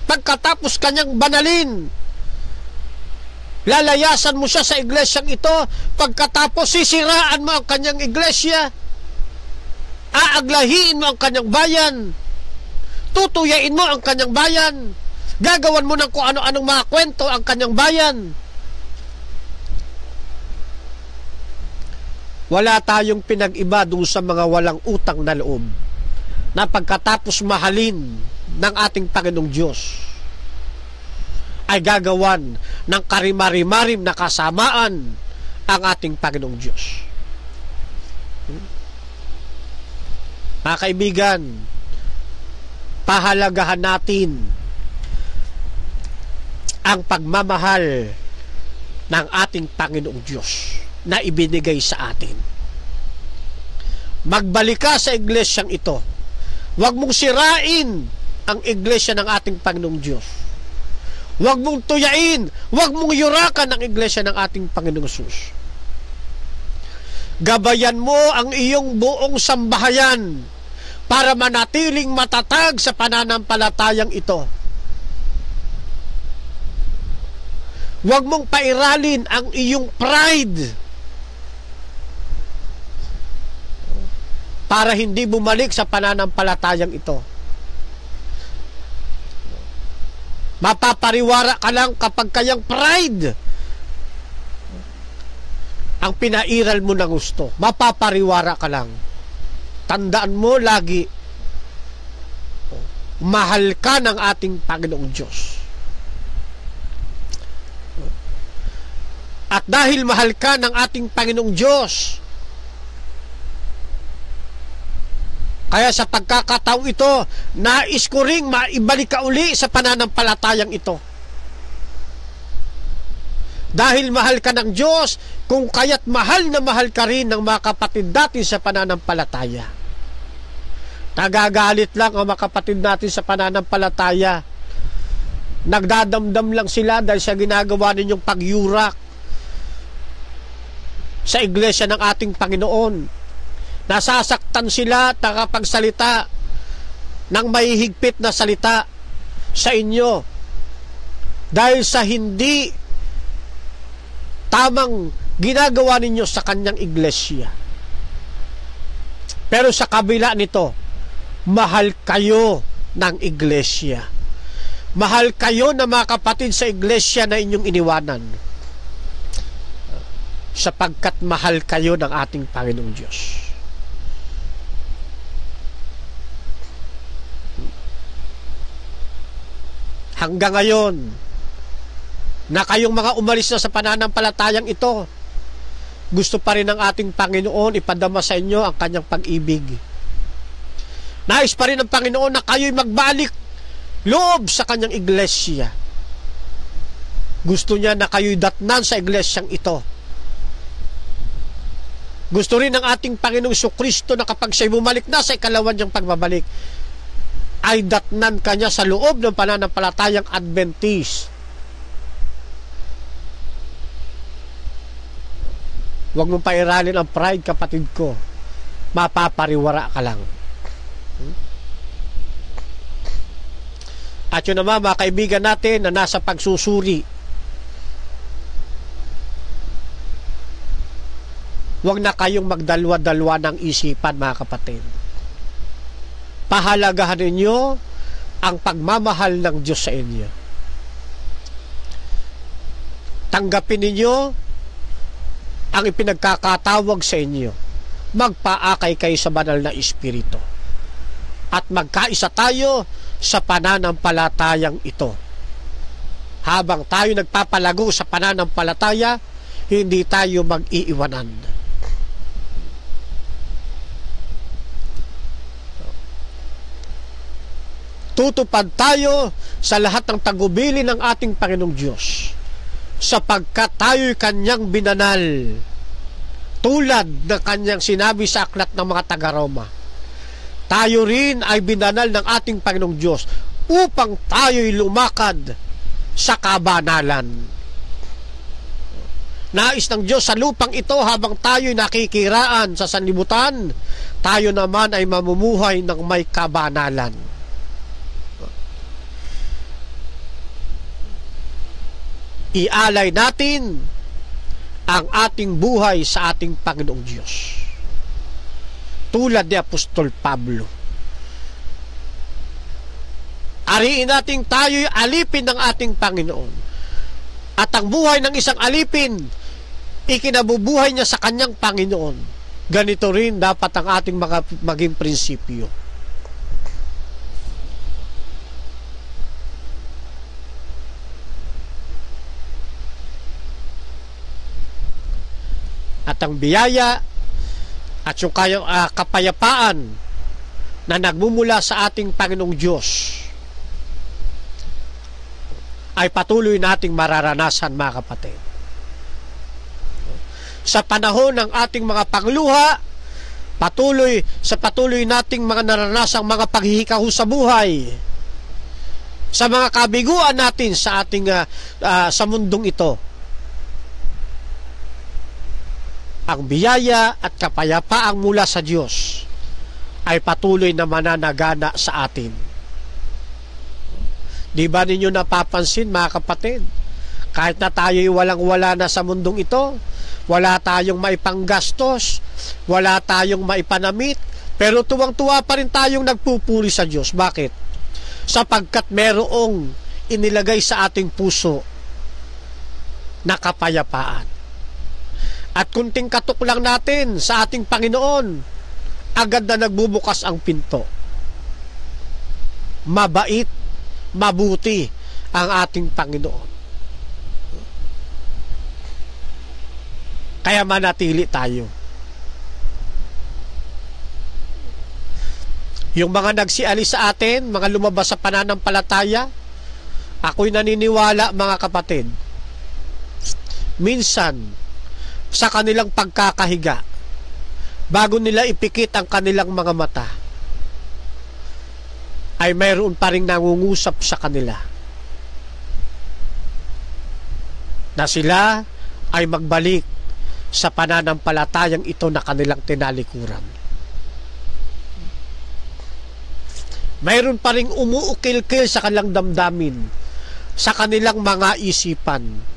pagkatapos kanyang banalin, lalayasan mo siya sa iglesyang ito. Pagkatapos sisiraan mo ang kanyang iglesia, aaglahiin mo ang kanyang bayan, tutuyain mo ang kanyang bayan, gagawan mo ng kung ano-anong mga kwento ang kanyang bayan. Wala tayong pinag-iba doon sa mga walang utang na loob na pagkatapos mahalin ng ating Panginoong Diyos ay gagawan ng karimari-marim na kasamaan ang ating Panginoong Diyos. Mga kaibigan, pahalagahan natin ang pagmamahal ng ating Panginoong Diyos na ibinigay sa atin. Magbalik ka sa iglesyang ito. Huwag mong sirain ang iglesia ng ating Panginoong Diyos. Huwag mong tuyain, huwag mong yurakan ang iglesia ng ating Panginoong Jesus. Gabayan mo ang iyong buong sambahayan para manatiling matatag sa pananampalatayang ito. Huwag mong pairalin ang iyong pride para hindi bumalik sa pananampalatayang ito. Mapapariwara ka lang kapag kayang pride ang pinairal mo na gusto. Mapapariwara ka lang. Tandaan mo lagi, mahal ka ng ating Panginoong Diyos. At dahil mahal ka ng ating Panginoong Diyos, kaya sa pagkakataong ito, nais ko ring maibalik ka uli sa pananampalatayang ito. Dahil mahal ka ng Diyos, kung kaya't mahal na mahal ka rin ng mga kapatid natin sa pananampalataya. Nagagalit lang ang mga kapatid natin sa pananampalataya. Nagdadamdam lang sila dahil sa ginagawa ninyong pagyurak sa iglesia ng ating Panginoon. Nasasaktan sila at nakapagsalita ng mahihigpit na salita sa inyo dahil sa hindi tamang ginagawa ninyo sa kanyang iglesia. Pero sa kabila nito, mahal kayo ng iglesia. Mahal kayo na mga kapatid sa iglesia na inyong iniwanan, sapagkat mahal kayo ng ating Panginoong Diyos. Hanggang ngayon, na kayong mga umalis na sa pananampalatayang ito, gusto pa rin ng ating Panginoon ipadama sa inyo ang kanyang pag-ibig. Nais pa rin ng Panginoon na kayo'y magbalik loob sa kanyang iglesia. Gusto niya na kayo'y datnan sa iglesyang ito. Gusto rin ng ating Panginoong Jesucristo na kapag siya'y bumalik na sa ikalawan niyang pagbabalik, ay datnan kanya sa loob ng pananampalatayang Adventist. Huwag mong pairalin ang pride, kapatid ko. Mapapariwara ka lang. At yun naman, mga kaibigan natin na nasa pagsusuri, huwag na kayong magdalwa-dalwa ng isipan, mga kapatid. Pahalagahan ninyo ang pagmamahal ng Diyos sa inyo. Tanggapin ninyo ang ipinagkakatawag sa inyo. Magpaakay kayo sa banal na Espiritu. At magkaisa tayo sa pananampalatayang ito. Habang tayo nagpapalago sa pananampalataya, hindi tayo mag-iiwanan. Tutupad tayo sa lahat ng tagubilin ng ating Panginoong Diyos, sapagkat tayo'y kanyang binanal, tulad ng kanyang sinabi sa aklat ng mga taga-Roma. Tayo rin ay binanal ng ating Panginoong Diyos upang tayo'y lumakad sa kabanalan. Nais ng Diyos sa lupang ito habang tayo'y nakikiraan sa sanlibutan, tayo naman ay mamumuhay ng may kabanalan. Ialay natin ang ating buhay sa ating Panginoong Diyos. Tulad ni Apostol Pablo. Ariin natin tayo'y alipin ng ating Panginoon. At ang buhay ng isang alipin, ikinabubuhay niya sa kanyang Panginoon. Ganito rin dapat ang ating maging prinsipyo. At ang biyaya at yung kapayapaan na nagmumula sa ating Panginoong Diyos ay patuloy nating mararanasan, mga kapatid. Sa panahon ng ating mga pangluha, patuloy nating mga naranasang mga paghihikaho sa buhay, sa mga kabiguan natin sa ating sa mundong ito, ang biyaya at kapayapaang mula sa Diyos ay patuloy na mananagana sa atin. Di ba ninyo napapansin, mga kapatid? Kahit na tayo'y walang-wala na sa mundong ito, wala tayong maipanggastos, wala tayong maipanamit, pero tuwang-tuwa pa rin tayong nagpupuri sa Diyos. Bakit? Sapagkat merong inilagay sa ating puso na kapayapaan. At kunting katok lang natin sa ating Panginoon, agad na nagbubukas ang pinto. Mabait, mabuti ang ating Panginoon. Kaya manatili tayo. Yung mga nagsialis sa atin, mga lumabas sa pananampalataya, ako'y naniniwala, mga kapatid, minsan sa kanilang pagkakahiga, bago nila ipikit ang kanilang mga mata, ay mayroon pa ring nangungusap sa kanila na sila ay magbalik sa pananampalatayang ito na kanilang tinalikuran. Mayroon pa ring umuukil-kil sa kanilang damdamin, sa kanilang mga isipan.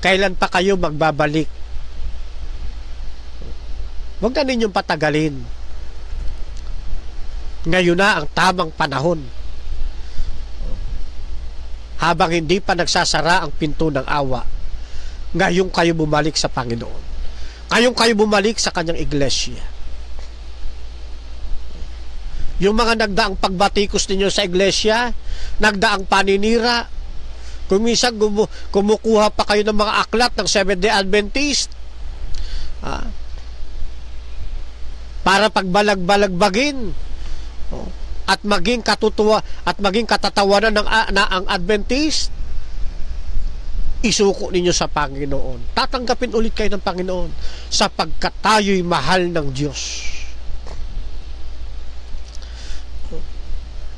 Kailan pa kayo magbabalik? Huwag na ninyong patagalin. Ngayon na ang tamang panahon. Habang hindi pa nagsasara ang pinto ng awa, ngayon kayo bumalik sa Panginoon. Ngayon kayo bumalik sa kanyang iglesia. Yung mga nagdaang pagbatikos ninyo sa iglesia, nagdaang paninira, kung minsan kumukuha pa kayo ng mga aklat ng Seventh-day Adventist para pagbalag-balagbagin at maging katutuwa at maging katatawanan ang Adventist, isuko ninyo sa Panginoon. Tatanggapin ulit kayo ng Panginoon sapagkat tayo'y mahal ng Diyos.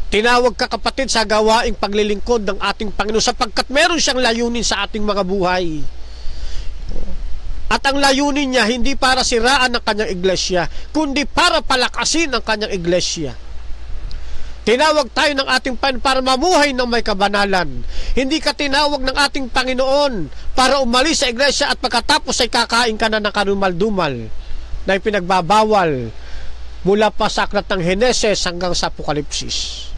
Tinawag ka, kapatid, sa gawaing paglilingkod ng ating Panginoon sapagkat meron siyang layunin sa ating mga buhay. At ang layunin niya hindi para siraan ang kanyang iglesia, kundi para palakasin ang kanyang iglesia. Tinawag tayo ng ating Panginoon para mamuhay ng may kabanalan. Hindi ka tinawag ng ating Panginoon para umalis sa iglesia at pagkatapos ay kakain ka na ng karumal-dumal na ipinagbabawal Mula pa sa aklat ng Heneses hanggang sa Apokalipsis.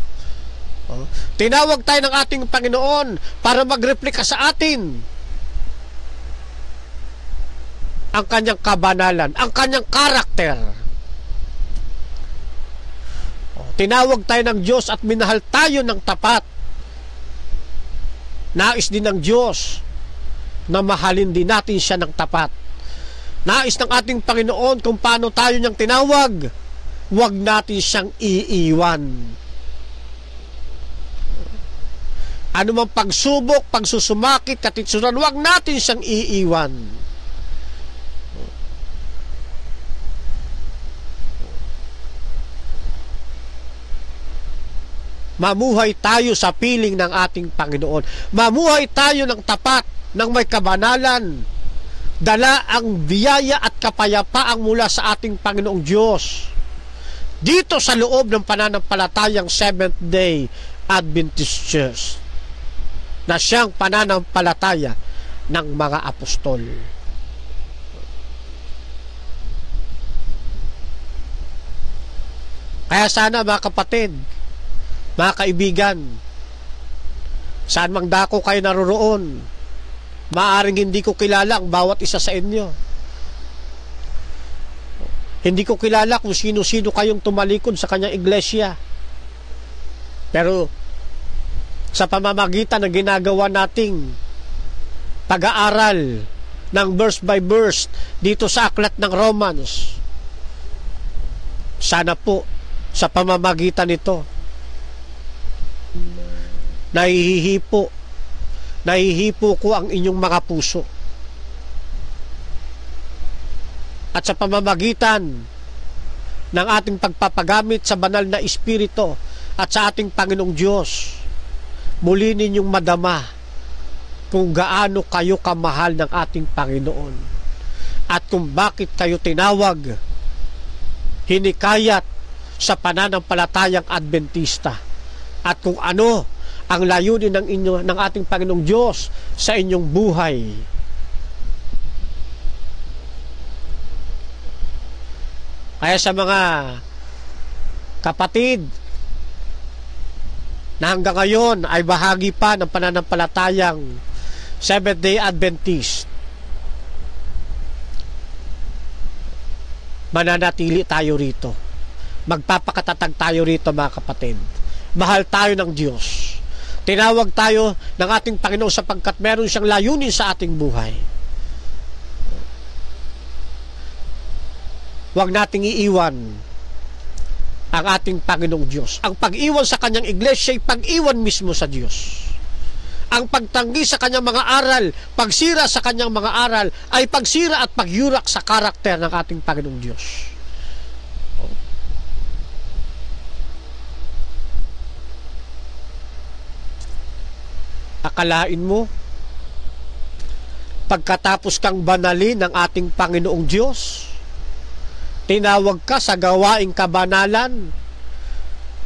Tinawag tayo ng ating Panginoon para magreplika sa atin ang kanyang kabanalan, ang kanyang karakter. Tinawag tayo ng Diyos at minahal tayo ng tapat. Nais din ng Diyos na mahalin din natin siya ng tapat. Nais ng ating Panginoon kung paano tayo niyang tinawag, huwag natin siyang iiwan. Ano mang pagsubok, pagsusumakit, katitsuran, huwag natin siyang iiwan. Mamuhay tayo sa piling ng ating Panginoon. Mamuhay tayo ng tapat, ng may kabanalan. Dala ang biyaya at kapayapaang mula sa ating Panginoong Diyos. Dito sa loob ng pananampalatayang Seventh-day Adventist Church, na siyang pananampalataya ng mga apostol. Kaya sana mga kapatid, mga kaibigan, saan mang dako kayo naroroon, maaring hindi ko kilala ang bawat isa sa inyo. Hindi ko kilala kung sino-sino kayong tumalikod sa kanyang iglesia. Pero sa pamamagitan ng ginagawa nating pag-aaral ng verse by verse dito sa aklat ng Romans, sana po sa pamamagitan nito nahihipo ko ang inyong mga puso, at sa pamamagitan ng ating pagpapagamit sa banal na Espiritu at sa ating Panginoong Diyos, muli ninyong madama kung gaano kayo kamahal ng ating Panginoon at kung bakit kayo tinawag, hinikayat sa pananampalatayang Adventista, at kung ano ang layunin ng ating Panginoong Diyos sa inyong buhay. Kaya sa mga kapatid na hanggang ngayon ay bahagi pa ng pananampalatayang Seventh-day Adventist, mananatili tayo rito. Magpapakatatag tayo rito mga kapatid. Mahal tayo ng Diyos. Tinawag tayo ng ating Panginoon sapagkat meron siyang layunin sa ating buhay. Huwag nating iiwan ang ating Panginoong Diyos. Ang pag-iwan sa kanyang iglesia ay pag-iwan mismo sa Diyos. Ang pagtanggi sa kanyang mga aral, pagsira sa kanyang mga aral, ay pagsira at pagyurak sa karakter ng ating Panginoong Diyos. Akalain mo, pagkatapos kang banalin ng ating Panginoong Diyos, tinawag ka sa gawaing kabanalan,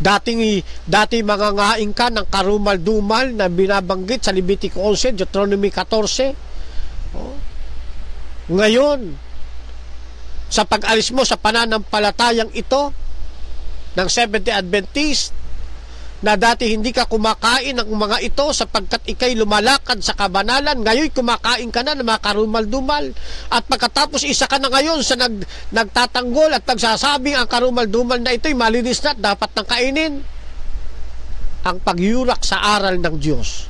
dati mangangain ka ng karumal-dumal na binabanggit sa Leviticus 11, Deuteronomy 14. Ngayon, sa pag-alis mo sa pananampalatayang ito ng Seventh-day Adventist, na dati hindi ka kumakain ng mga ito sapagkat ikay lumalakad sa kabanalan, ngayon kumakain ka na ng mga karumal-dumal, at pagkatapos isa ka na ngayon sa nagtatanggol at pagsasabing ang karumal-dumal na ito'y malinis na at dapat nang kainin. Ang pagyurak sa aral ng Diyos,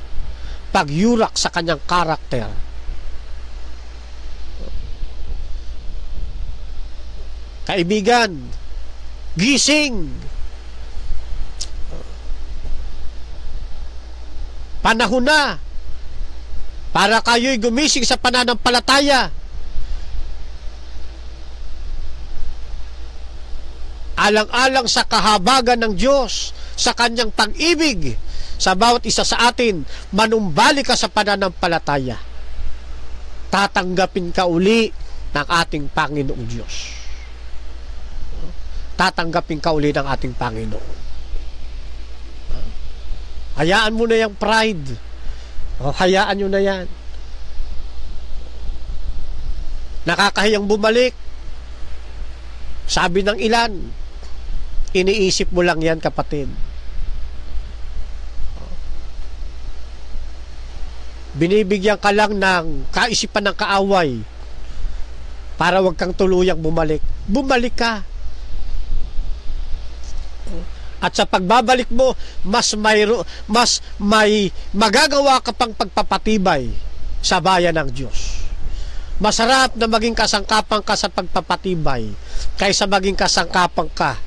pagyurak sa kanyang karakter. Kaibigan, gising! Panahon na para kayo'y gumising sa pananampalataya. Alang-alang sa kahabagan ng Diyos, sa kanyang pag-ibig sa bawat isa sa atin, manumbalik ka sa pananampalataya. Tatanggapin ka uli ng ating Panginoong Diyos. Tatanggapin ka uli ng ating Panginoon. Hayaan mo na yung pride. Hayaan nyo na yan. Nakakahiyang bumalik. Sabi ng ilan, Iniisip mo lang yan, kapatid. Binibigyan ka lang ng kaisipan ng kaaway para wag kang tuluyang bumalik. Bumalik ka. At sa pagbabalik mo, mas may magagawa ka pang pagpapatibay sa bayan ng Diyos. Masarap na maging kasangkapan ka sa pagpapatibay kaysa maging kasangkapan ka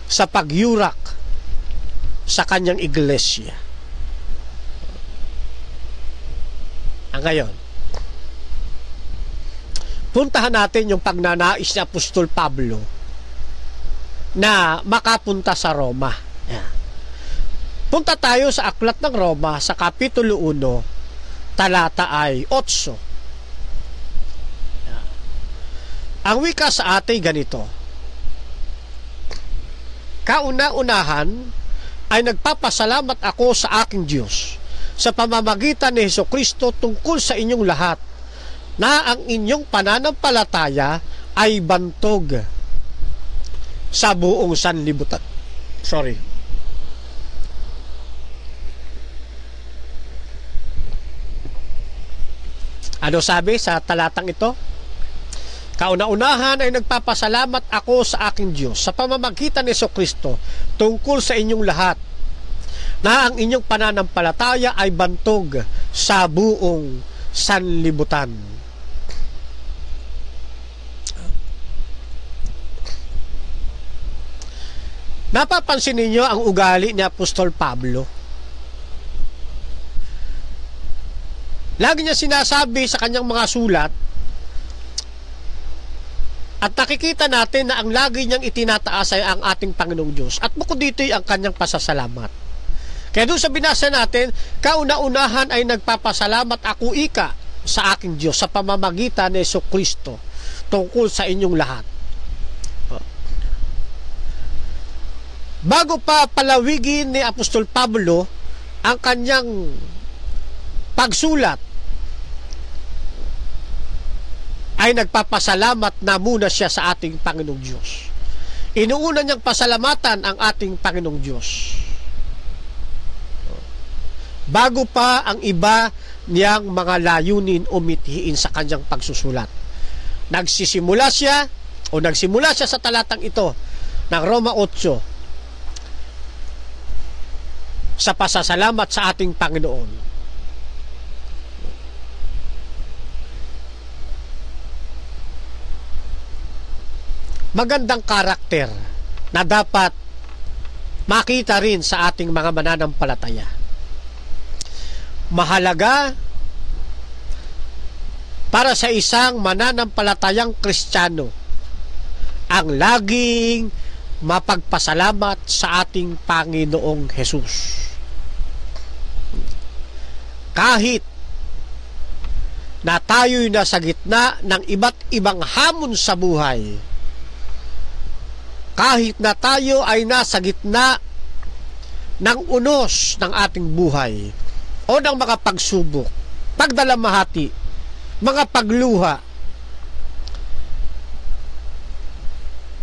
sa pagyurak sa kanyang iglesia. Ngayon, puntahan natin yung pagnanais ni Apostol Pablo na makapunta sa Roma. Punta tayo sa aklat ng Roma sa Kapitulo 1, talata ay 8. Ang wika sa atin ganito: kauna-unahan ay nagpapasalamat ako sa aking Diyos sa pamamagitan ni Hesukristo tungkol sa inyong lahat, na ang inyong pananampalataya ay bantog sa buong sanlibutan. Ano sabi sa talatang ito? Kauna-unahan ay nagpapasalamat ako sa aking Diyos sa pamamagitan ni Hesukristo tungkol sa inyong lahat, na ang inyong pananampalataya ay bantog sa buong sanlibutan. Napapansin ninyo ang ugali ni Apostol Pablo? Lagi niya sinasabi sa kanyang mga sulat, at nakikita natin na ang lagi niyang itinataas ay ang ating Panginoong Diyos. At bukod dito ay ang kanyang pasasalamat. Kaya doon sa binasa natin, kauna-unahan ay nagpapasalamat ako ika sa aking Diyos sa pamamagitan ni Hesukristo tungkol sa inyong lahat. Bago pa palawigin ni Apostol Pablo ang kanyang pagsulat, ay nagpapasalamat na muna siya sa ating Panginoong Diyos. Inuuna niyang pasalamatan ang ating Panginoong Diyos bago pa ang iba niyang mga layunin o mithiin sa kanyang pagsusulat. Nagsimula siya sa talatang ito ng Roma 8 sa pasasalamat sa ating Panginoon. Magandang karakter na dapat makita rin sa ating mga mananampalataya. Mahalaga para sa isang mananampalatayang Kristiyano ang laging mapagpasalamat sa ating Panginoong Hesus. Kahit na tayo'y nasa gitna ng iba't ibang hamon sa buhay, kahit na tayo ay nasa gitna ng unos ng ating buhay o ng mga pagsubok, pagdalamahati, mga pagluha,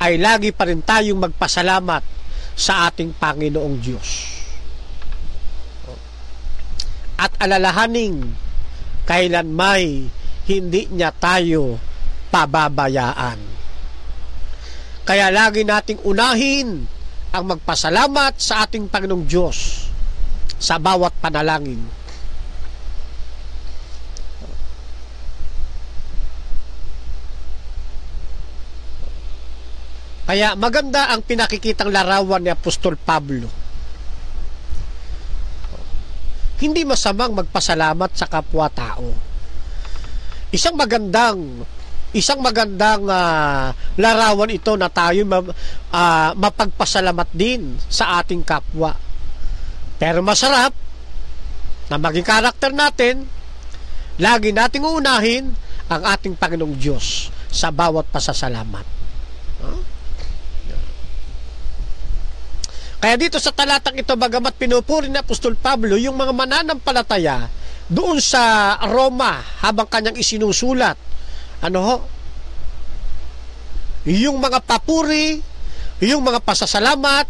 ay lagi pa rin tayong magpasalamat sa ating Panginoong Diyos. At alalahaning kailan may hindi niya tayo pababayaan. Kaya lagi nating unahin ang magpasalamat sa ating Panginoong Diyos sa bawat panalangin. Kaya maganda ang pinakikitang larawan ni Apostol Pablo. Hindi masamang magpasalamat sa kapwa-tao. Isang magandang larawan ito na tayo mapagpasalamat din sa ating kapwa. Pero masarap na maging karakter natin, lagi nating uunahin ang ating Panginoong Diyos sa bawat pasasalamat. Kaya dito sa talatang ito, bagamat pinupuri ni Apostol Pablo yung mga mananampalataya doon sa Roma habang kanyang isinusulat, yung mga papuri yung mga pasasalamat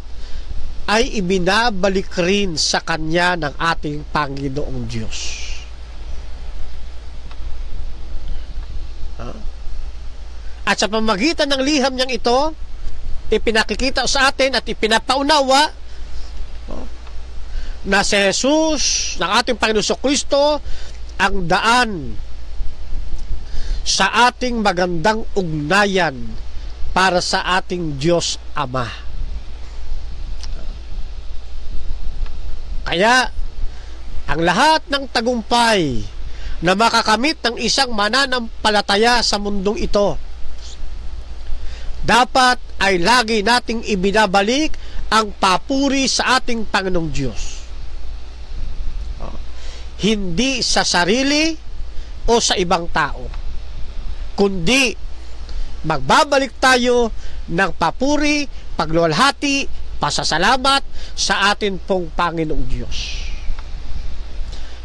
ay ibinabalik rin sa Kanya ng ating Panginoong Diyos. At sa pamamagitan ng liham niyang ito, ipinakikita sa atin at ipinapaunawa na si Jesus, ng ating Panginoong Kristo, ang daan sa ating magandang ugnayan para sa ating Diyos Ama. Kaya, ang lahat ng tagumpay na makakamit ng isang mananampalataya sa mundong ito, dapat ay lagi nating ibinabalik ang papuri sa ating Panginoong Diyos. Hindi sa sarili o sa ibang tao, kundi magbabalik tayo ng papuri, pagluwalhati, pasasalamat sa atin pong Panginoong Diyos.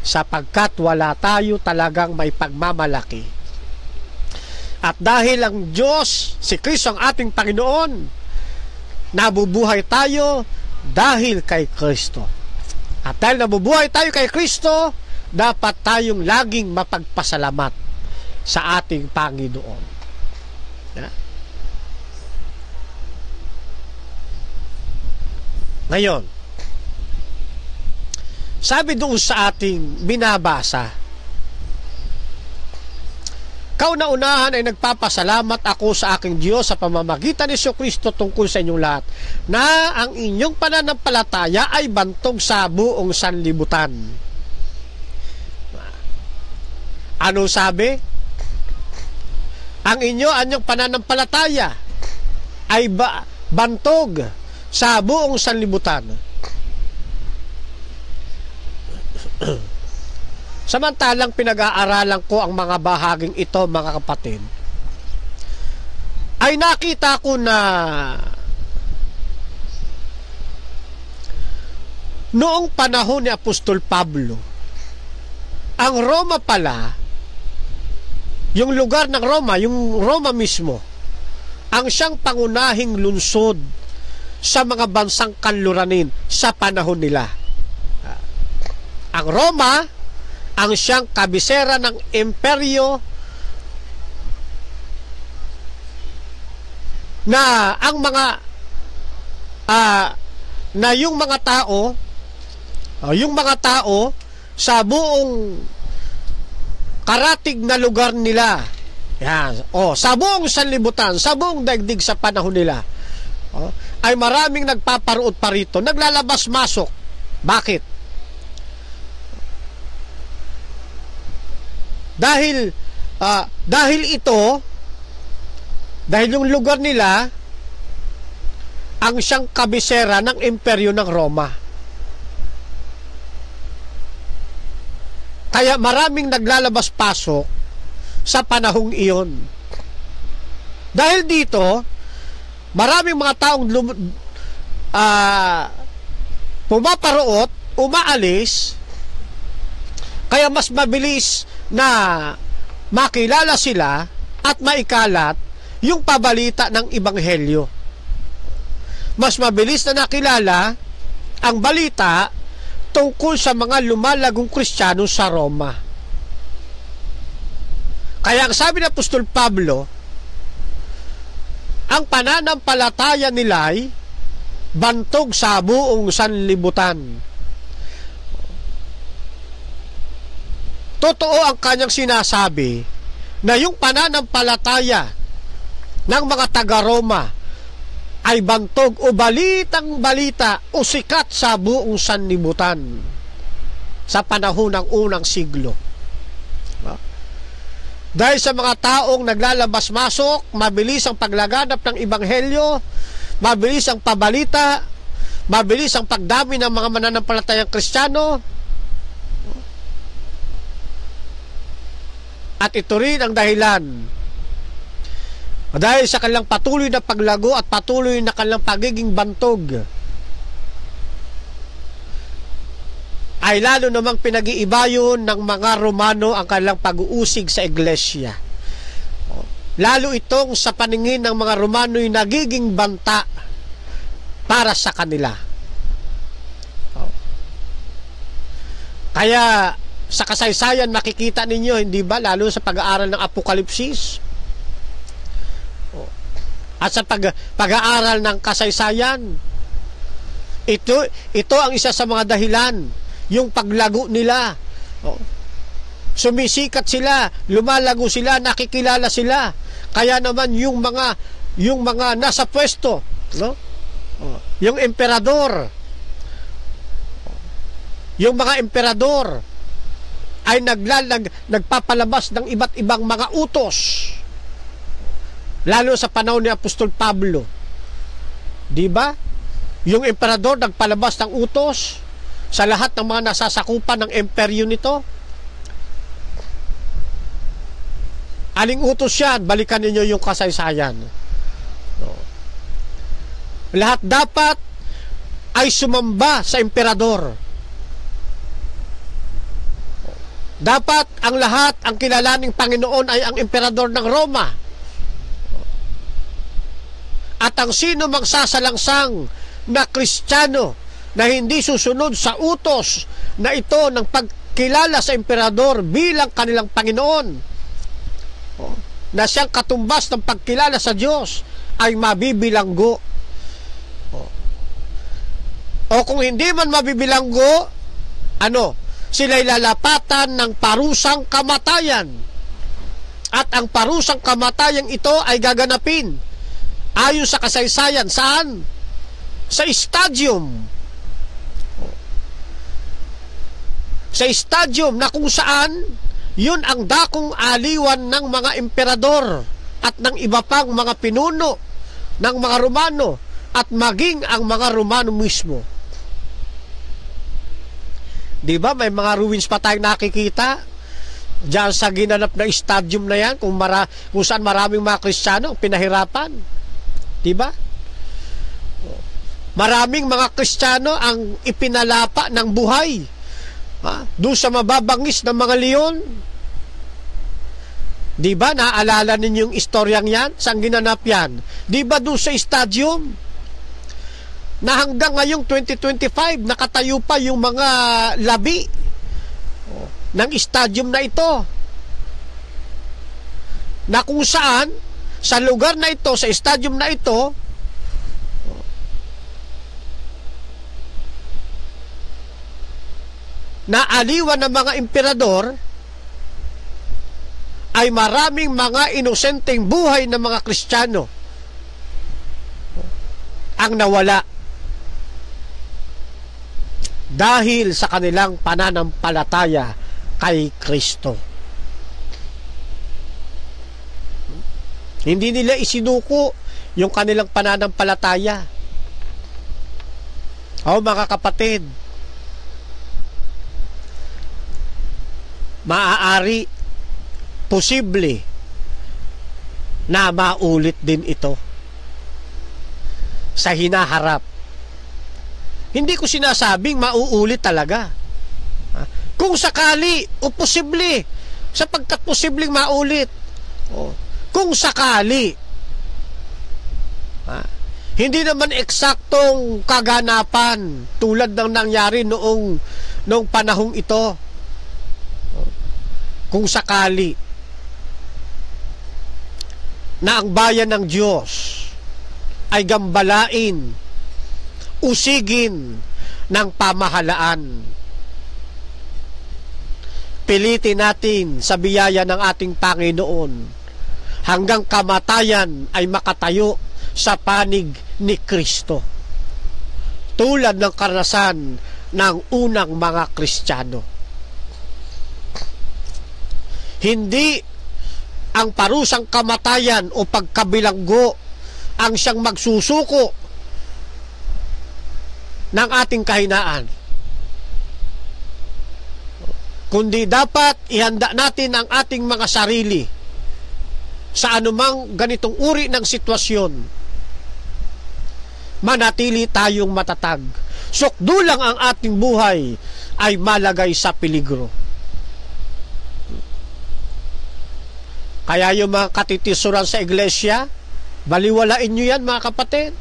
Sapagkat wala tayo talagang may pagmamalaki. At dahil ang Diyos, si Kristo ang ating Panginoon, nabubuhay tayo dahil kay Kristo. At dahil nabubuhay tayo kay Kristo, dapat tayong laging mapagpasalamat sa ating Panginoon. Ngayon, sabi doon sa ating binabasa, kauna-unahan ay nagpapasalamat ako sa aking Diyos sa pamamagitan ni Jesucristo tungkol sa inyong lahat, na ang inyong pananampalataya ay bantog sa buong sanlibutan. Ano sabi? Ang inyong pananampalataya ay bantog sa buong sanlibutan. Samantalang pinag-aaralan ko ang mga bahaging ito, mga kapatid, ay nakita ko na noong panahon ni Apostol Pablo, ang Roma pala, yung lugar ng Roma, yung Roma mismo, ang siyang pangunahing lungsod sa mga bansang kanluranin sa panahon nila. Ang Roma ang siyang kabisera ng imperyo na ang mga na yung mga tao sa buong karatig na lugar nila, yan, sa buong sanlibutan, sa buong daigdig sa panahon nila, ay maraming nagpaparuot pa rito, naglalabas-masok. Bakit? Dahil yung lugar nila ang siyang kabisera ng imperyo ng Roma. Kaya maraming naglalabas-pasok sa panahong iyon. Dahil dito, maraming mga taong pumaparoot, umaalis, kaya mas mabilis na makilala sila at maikalat yung pabalita ng Ebanghelyo. Mas mabilis na nakilala ang balita tungkol sa mga lumalagong Kristiyano sa Roma. Kaya ang sabi ng Apostol Pablo, ang pananampalataya nila ay bantog sa buong sanlibutan. Totoo ang kanyang sinasabi na yung pananampalataya ng mga taga-Roma ay bantog o balitang balita o sikat sa buong sanlibutan sa panahon ng unang siglo. Dahil sa mga taong naglalabas-masok, mabilis ang paglaganap ng Ebanghelyo, mabilis ang pabalita, mabilis ang pagdami ng mga mananampalatayang Kristiyano, at ito rin ang dahilan dahil sa kanilang patuloy na paglago at patuloy na kanilang pagiging bantog, ay lalo namang pinag-iibayon ng mga Romano ang kanilang pag-uusig sa iglesia. Lalo itong sa paningin ng mga Romano ay nagiging banta para sa kanila. Kaya sa kasaysayan makikita ninyo, hindi ba, lalo sa pag-aaral ng Apokalipsis at sa pag-aaral ng kasaysayan, ito ang isa sa mga dahilan, yung paglago nila. Sumisikat sila, lumalago sila, nakikilala sila. Kaya naman yung mga nasa pwesto, no? Yung emperador, yung mga emperador ay nagpapalabas ng iba't ibang mga utos, lalo sa panahon ni Apostol Pablo. Di ba? Yung emperador nagpalabas ng utos sa lahat ng mga nasasakupan ng imperyo nito. Aling utos yan? Balikan ninyo yung kasaysayan. Lahat dapat ay sumamba sa emperador. Dapat ang lahat, ang kilalaning Panginoon ay ang emperador ng Roma. At ang sino magsasalangsang na Kristiyano na hindi susunod sa utos na ito ng pagkilala sa emperador bilang kanilang Panginoon, na siyang katumbas ng pagkilala sa Diyos, ay mabibilanggo. O kung hindi man mabibilanggo, sila'y lalapatan ng parusang kamatayan. At ang parusang kamatayan ito ay gaganapin ayon sa kasaysayan. Saan? Sa stadium. Sa stadium na kung saan yun ang dakong aliwan ng mga emperador at ng iba pang mga pinuno ng mga Romano at maging ang mga Romano mismo. Di ba? May mga ruins pa tayong nakikita diyan sa ginanap na stadium na yan, kung saan maraming mga Kristiyano pinahirapan. Di ba? Maraming mga Kristiyano ang ipinalapa ng buhay doon sa mababangis ng mga leon. Di ba? Naaalala ninyo yung istoryang yan? Saan ginanap yan? Di ba doon sa stadium? Na hanggang ngayong 2025 nakatayo pa yung mga labi ng stadium na ito, na kung saan sa lugar na ito, sa stadium na ito, na aliwan ng mga emperador, ay maraming mga inosenteng buhay ng mga Kristiyano ang nawala dahil sa kanilang pananampalataya kay Kristo. Hindi nila isinuko yung kanilang pananampalataya. Mga kapatid, maaari, posible na maulit din ito sa hinaharap. Hindi ko sinasabing mauulit talaga. Kung sakali o posible, sapagkat posibleng maulit. Kung sakali, hindi naman eksaktong kaganapan tulad ng nangyari noong panahong ito. Kung sakali na ang bayan ng Diyos ay gambalain, usigin ng pamahalaan, pilitin natin sa biyaya ng ating Panginoon hanggang kamatayan ay makatayo sa panig ni Kristo, tulad ng karanasan ng unang mga Kristiyano. Hindi ang parusang kamatayan o pagkabilanggo ang siyang magsusuko ng ating kahinaan, kundi dapat ihanda natin ang ating mga sarili sa anumang ganitong uri ng sitwasyon. Manatili tayong matatag. Sukdulang ang ating buhay ay malagay sa peligro. Kaya yung mga katitisuran sa iglesia, baliwalain nyo yan, mga kapatid.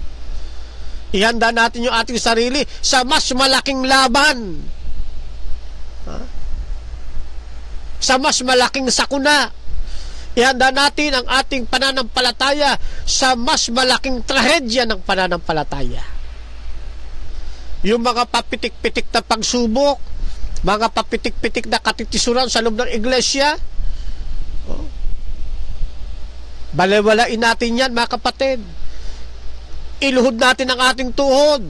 Ihanda natin yung ating sarili sa mas malaking laban. Sa mas malaking sakuna. Ihanda natin ang ating pananampalataya sa mas malaking trahedya ng pananampalataya. Yung mga papitik-pitik na pagsubok, mga papitik-pitik na katitisuran sa loob ng iglesia, balewalain natin yan, mga kapatid. Iluhod natin ang ating tuhod.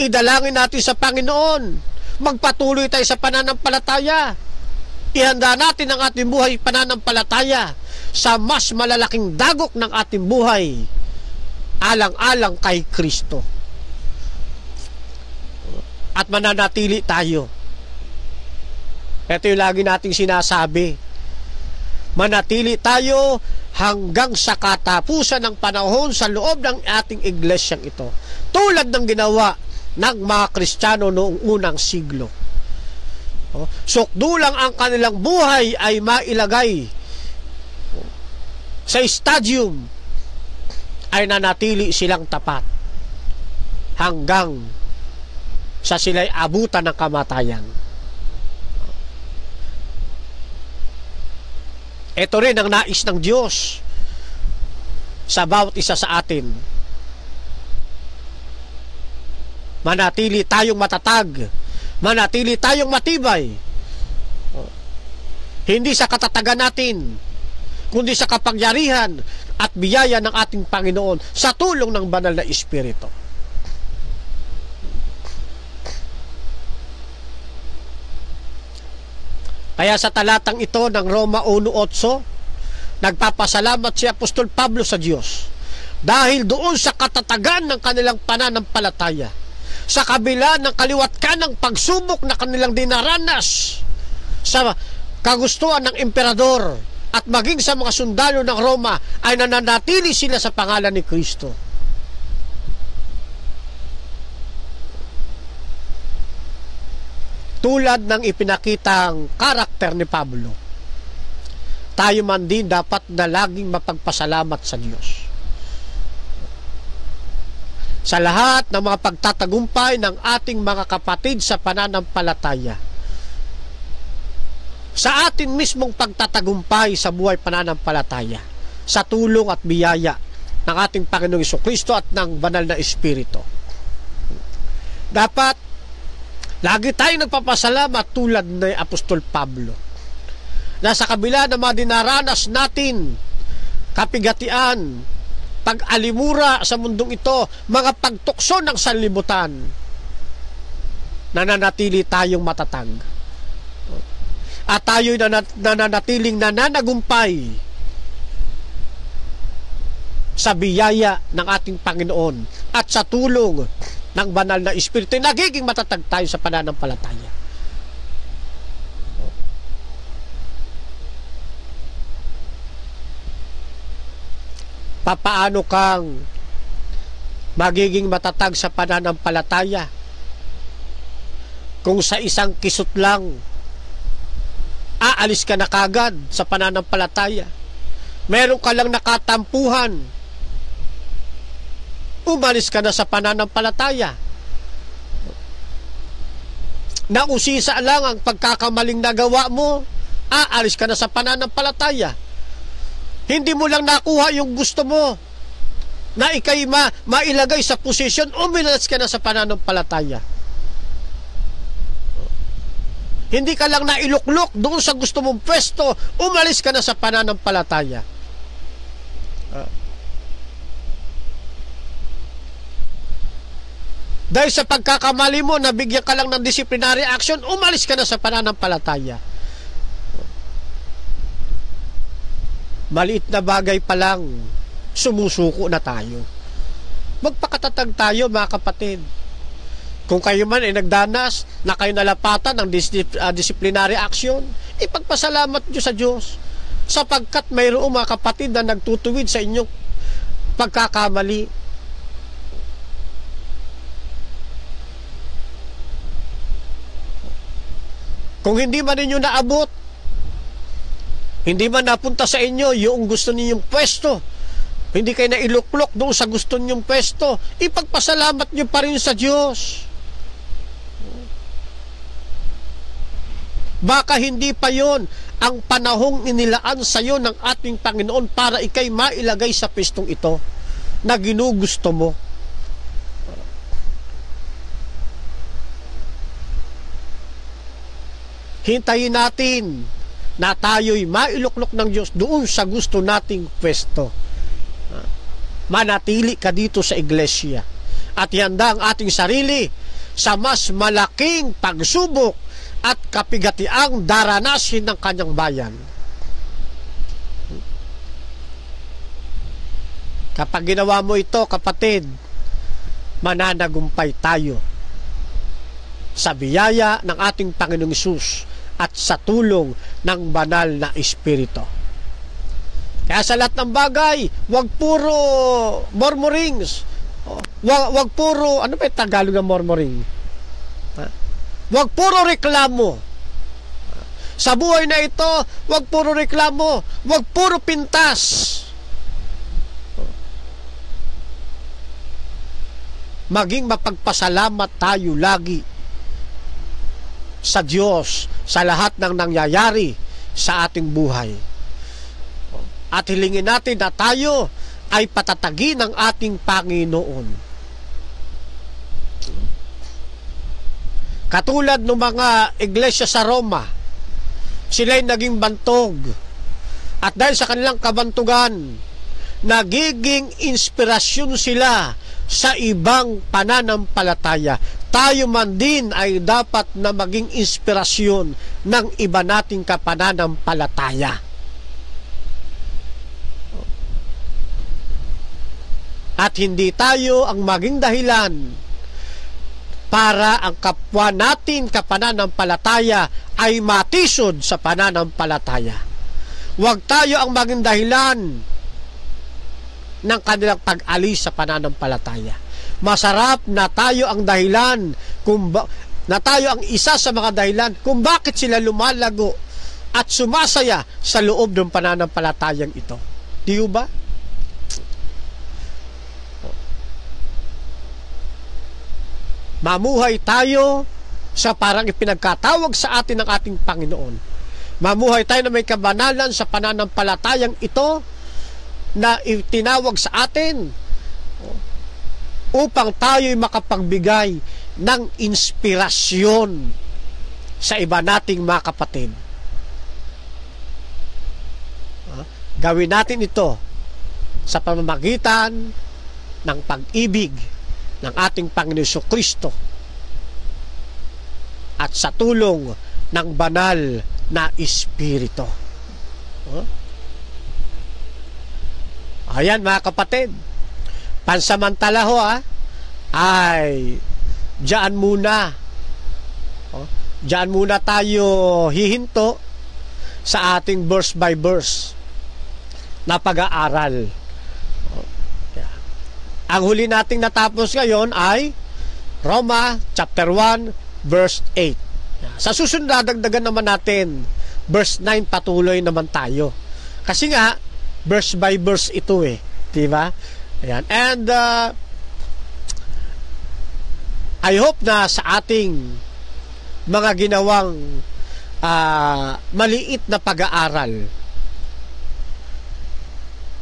Idalangin natin sa Panginoon. Magpatuloy tayo sa pananampalataya. Ihanda natin ang ating buhay pananampalataya sa mas malalaking dagok ng ating buhay, alang-alang kay Kristo. At mananatili tayo. Ito yung lagi nating sinasabi. Manatili tayo hanggang sa katapusan ng panahon sa loob ng ating iglesyang ito. Tulad ng ginawa ng mga Kristiyano noong unang siglo. Sukdulang ang kanilang buhay ay mailagay sa stadium, ay nanatili silang tapat hanggang sa sila'y abutan ng kamatayan. Ito rin ang nais ng Diyos sa bawat isa sa atin. Manatili tayong matatag, manatili tayong matibay, hindi sa katatagan natin, kundi sa kapangyarihan at biyaya ng ating Panginoon sa tulong ng banal na Espiritu. Kaya sa talatang ito ng Roma 1:8, nagpapasalamat si Apostol Pablo sa Diyos dahil doon sa katatagan ng kanilang pananampalataya, sa kabila ng kaliwat ng pagsubok na kanilang dinaranas sa kagustuhan ng emperador at maging sa mga sundalo ng Roma, ay nananatili sila sa pangalan ni Kristo. Tulad ng ipinakitang karakter ni Pablo, tayo man din dapat na laging mapagpasalamat sa Diyos sa lahat ng mga pagtatagumpay ng ating mga kapatid sa pananampalataya, sa atin mismong pagtatagumpay sa buhay pananampalataya, sa tulong at biyaya ng ating Panginoong Jesucristo at ng banal na Espiritu. Dapat lagi tayong nagpapasalamat tulad ni Apostol Pablo, na sa kabila ng mga dinaranas natin, kapigatian, pag-alimura sa mundong ito, mga pagtukso ng sanlibutan, nananatili tayong matatag. At tayo'y nananatiling nananagumpay sa biyaya ng ating Panginoon at sa tulong ng banal na Espiritu. Nagiging matatag tayo sa pananampalataya. Papaano kang magiging matatag sa pananampalataya kung sa isang kisot lang aalis ka na kagad sa pananampalataya? Meron ka lang nakatampuhan, umalis ka na sa pananampalataya. Nausisa lang ang pagkakamaling nagawa mo, aalis ka na sa pananampalataya. Hindi mo lang nakuha yung gusto mo na ikay mailagay sa posisyon, umilas ka na sa pananampalataya. Hindi ka lang nailuklok doon sa gusto mong pwesto, umalis ka na sa pananampalataya. Dahil sa pagkakamali mo, nabigyan ka lang ng disciplinary action, umalis ka na sa pananampalataya. Maliit na bagay pa lang, sumusuko na tayo. Magpakatatag tayo, mga kapatid. Kung kayo man ay nagdanas na kayo nalapatan ng disciplinary action, ipagpasalamat nyo sa Diyos, sapagkat mayroong mga kapatid na nagtutuwid sa inyong pagkakamali. Kung hindi man ninyo naabot, hindi man napunta sa inyo yung gusto ninyong pwesto hindi kayo nailuklok doon sa gusto nyong pwesto, ipagpasalamat nyo pa rin sa Diyos. Baka hindi pa yon ang panahong inilaan sa iyo ng ating Panginoon para ikay mailagay sa pwestong ito na ginugusto mo. Hintayin natin na tayo'y mailuklok ng Diyos doon sa gusto nating pwesto. Manatili ka dito sa iglesia at ihanda ang ating sarili sa mas malaking pagsubok at kapigatiang daranasin ng kanyang bayan. Kapag ginawa mo ito, kapatid, mananagumpay tayo sa biyaya ng ating Panginoong Hesus at sa tulong ng banal na Espiritu. Kaya sa lahat ng bagay, wag puro murmurings. Wag puro, ano ba yung Tagalog ng murmuring? Wag puro reklamo. Sa buhay na ito, wag puro reklamo. Wag puro pintas. Maging mapagpasalamat tayo lagi sa Diyos sa lahat ng nangyayari sa ating buhay. At hilingin natin na tayo ay patatagin ng ating Panginoon. Katulad ng mga iglesia sa Roma, sila'y naging bantog. At dahil sa kanilang kabantugan, nagiging inspirasyon sila sa ibang pananampalataya. Tayo man din ay dapat na maging inspirasyon ng iba nating kapananampalataya. At hindi tayo ang maging dahilan para ang kapwa natin kapananampalataya ay matisod sa pananampalataya. Huwag tayo ang maging dahilan ng kanilang pag-alis sa pananampalataya. Masarap na tayo ang dahilan, na tayo ang isa sa mga dahilan kung bakit sila lumalago at sumasaya sa loob ng pananampalatayang ito. Di ba? Mamuhay tayo sa parang ipinagkatawag sa atin ng ating Panginoon. Mamuhay tayo na may kabanalan sa pananampalatayang ito na itinawag sa atin upang tayo'y makapagbigay ng inspirasyon sa iba nating mga kapatid. Gawin natin ito sa pamamagitan ng pag-ibig ng ating Panginoon Kristo at sa tulong ng banal na Espiritu. Ayan mga kapatid, pansamantala ho ay diyan muna tayo hihinto sa ating verse by verse na pag-aaral. Ang huli nating natapos ngayon ay Roma chapter 1 verse 8. Sa susunod dadagdagan naman natin verse 9, patuloy naman tayo. Kasi nga verse by verse ito di ba? Ayan. And I hope na sa ating mga ginawang maliit na pag-aaral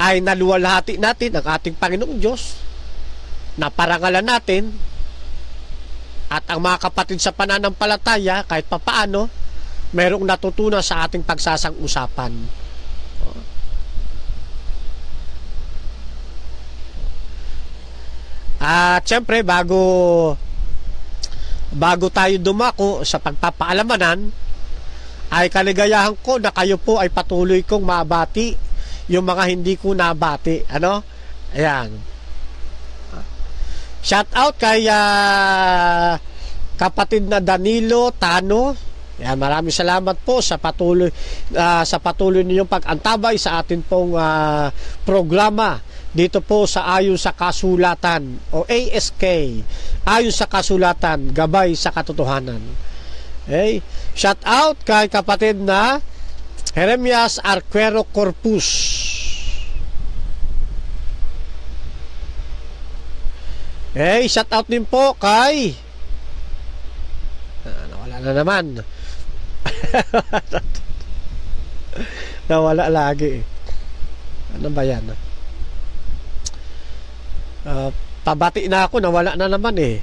ay naluwalhati natin ang ating Panginoong Diyos, na parangalan natin, at ang mga kapatid sa pananampalataya kahit papaano mayroong natutunan sa ating pagsasang-usapan. At syempre bago tayo dumako sa pagpapaalamanan, ay kaligayahan ko na kayo po ay patuloy kong mabati yung mga hindi ko nabati. Ayan. Shout out kay kapatid na Danilo Tano. Yan, maraming salamat po sa patuloy ninyong pag-antabay sa atin pong programa dito po sa Ayon sa Kasulatan o ASK, Ayon sa Kasulatan, Gabay sa Katotohanan. Okay. Shout out kay kapatid na Jeremias Arquero Corpus. Shout out din po kay nawala na naman. Nawala lagi. Ano ba yan? Pabati na ako, nawala na naman eh.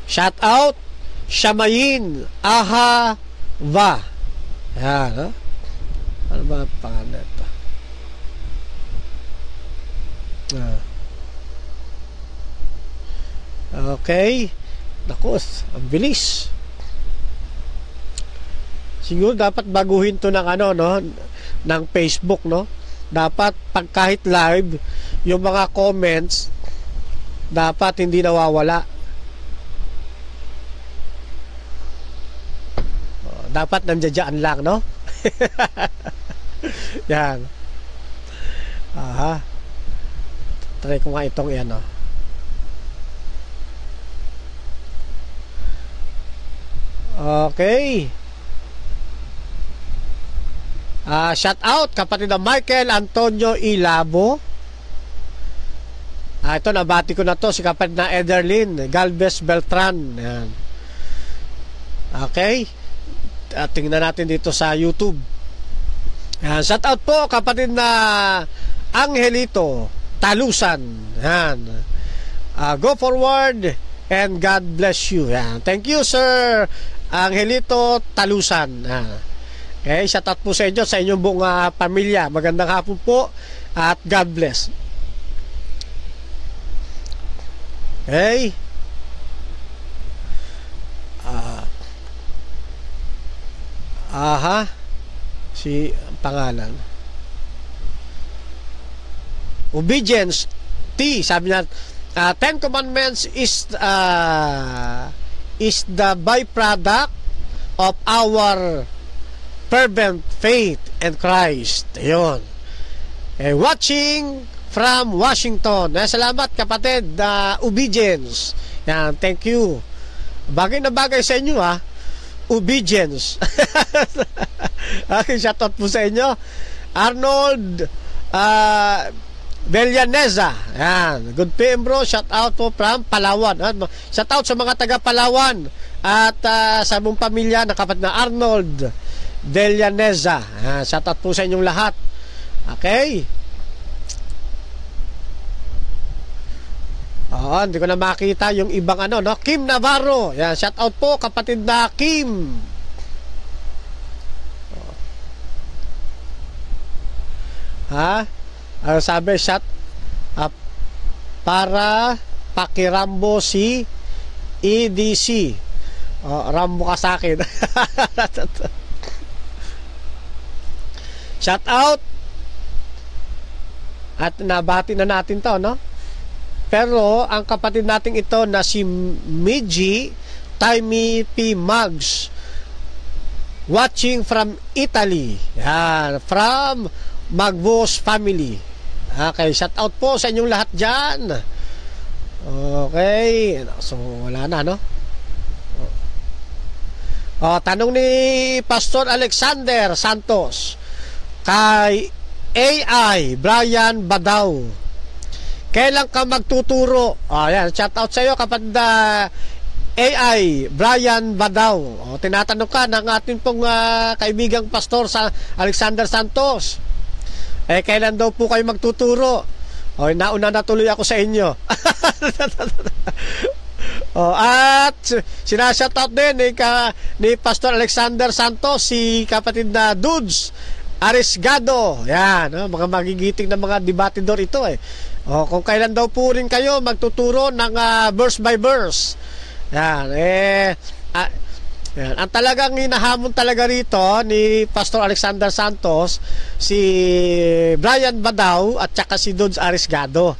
Shout out Shamayin Ahava. Yan, no? Ano ba pangalan ito? Okay. Naku, ang bilis. Siguro dapat baguhin to ng ano, no? Ng Facebook, no? Dapat pag kahit live, yung mga comments dapat hindi nawawala. Dapat nandiyan lang, no? Yan. Aha. Try ko nga itong yan, no? Okay. Shout out kapatid na Michael Antonio Ilabo. Ito nabati ko na to si kapatid na Ederlyn Galvez Beltran. Yan. Okay. Tingnan natin dito sa YouTube. Shout out po kapatid na Angelito Talusan. Yan. Go forward and God bless you. Yan. Thank you sir Angelito Talusan. Okay, shout out po sa inyo, sa inyong buong pamilya. Magandang hapon po at God bless. Okay. Si pangalan Obedience T, sabi niya, 10 commandments is the byproduct of our fervent faith in Christ. Ayun. Watching from Washington. Salamat kapatid, Obedience. Yan, thank you. Bagay na bagay sa inyo Obedience. Okay, shoutout po sa inyo. Arnold Villaneza. Yan. Good PM bro. Shoutout po from Palawan. Shoutout sa mga taga Palawan at sa mong pamilya na kapatid na Arnold Villaneza. Shoutout po sa inyong lahat. Okay. Hindi ko na makita yung ibang ano, no? Kim Navarro. Yan, shout out po kapatid na Kim. Sabi shout para pakirambo si EDC. Rambo ka sa akin. Shout out. At nabati na natin to, no? Pero ang kapatid nating ito na si Miji Taimi P. Mugs, watching from Italy. Yan, from Magvos family. Okay, shout out po sa inyong lahat dyan. Okay, so wala na, no? Tanong ni Pastor Alexander Santos kay AI Brian Badaw, kailan ka magtuturo? Yan, shout out sa iyo kapatid AI Brian Badaw. Tinatanong ka ng ating pong kaibigang pastor sa Alexander Santos. Kailan daw po kayo magtuturo? Nauna na tuloy ako sa inyo. At sinashout out din ni Pastor Alexander Santos si kapatid na Dudes Arisgado. Yan, mga magigiting na mga debatidor ito kung kailan daw po rin kayo magtuturo ng verse by verse. Yan, yan. Ang talagang hinahamon talaga rito ni Pastor Alexander Santos, si Brian Badaw at saka si Dudes Arisgado.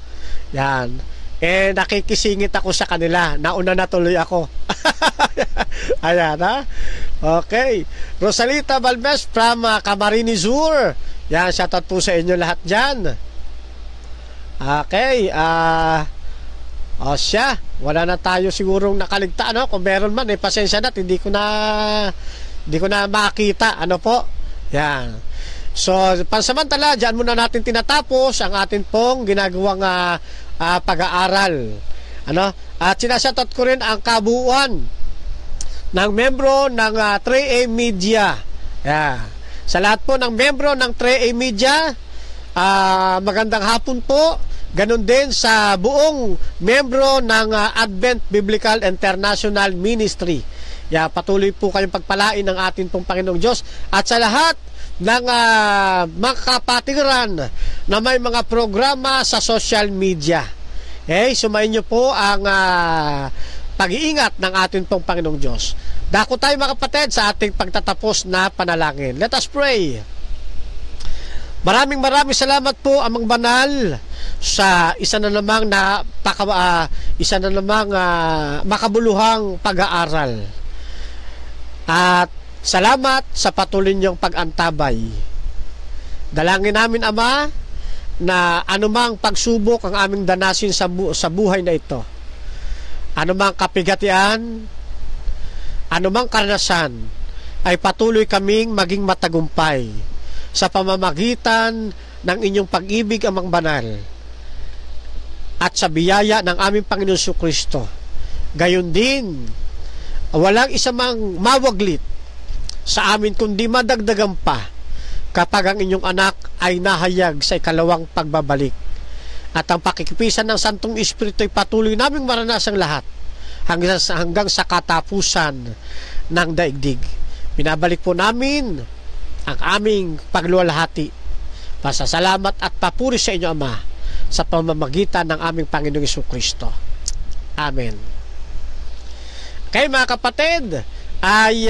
Yan. Nakikisingit ako sa kanila. Nauna na tuloy ako. Ayan, Okay. Rosalita Balmes from Camarines Sur. Yan, shoutout po sa inyo lahat dyan. Okay, siya, wala na tayo sigurong nakaligtaan, kung meron man, pasensya na, hindi ko na makita, po. Yan. So, pansamantala, dyan muna natin tinatapos ang atin pong ginagawang pag-aaral. At sinashoutout ko rin ang kabuuan ng membro ng 3A Media. Sa lahat po ng membro ng 3A Media, magandang hapon po. Ganon din sa buong membro ng Advent Biblical International Ministry. Patuloy po kayong pagpalain ng ating pong Panginoong Diyos. At sa lahat ng mga kapatiran na may mga programa sa social media, sumayin nyo po ang pag-iingat ng ating pong Panginoong Diyos. Dako tayo mga kapatid sa ating pagtatapos na panalangin. Let us pray. Maraming salamat po Amang Banal sa isa na namang makabuluhang pag-aaral. At salamat sa patuloy niyong pag-antabay. Dalangin namin, Ama, na anumang pagsubok ang aming danasin sa buhay na ito, anumang kapigatian, anumang karanasan, ay patuloy kaming maging matagumpay sa pamamagitan ng inyong pag-ibig, Amang Banal, at sa biyaya ng aming Panginoon Jesucristo. Gayon din, walang isa mang mawaglit sa amin kundi madagdagan pa kapag ang inyong anak ay nahayag sa ikalawang pagbabalik. At ang pakikipisan ng Santong Espiritu ay patuloy naming maranasang lahat hanggang sa katapusan ng daigdig. Binabalik po namin ang aming pagluwalhati, pasasalamat at papuri sa inyo, Ama, sa pamamagitan ng aming Panginoong Jesucristo. Amen. Okay mga kapatid, ay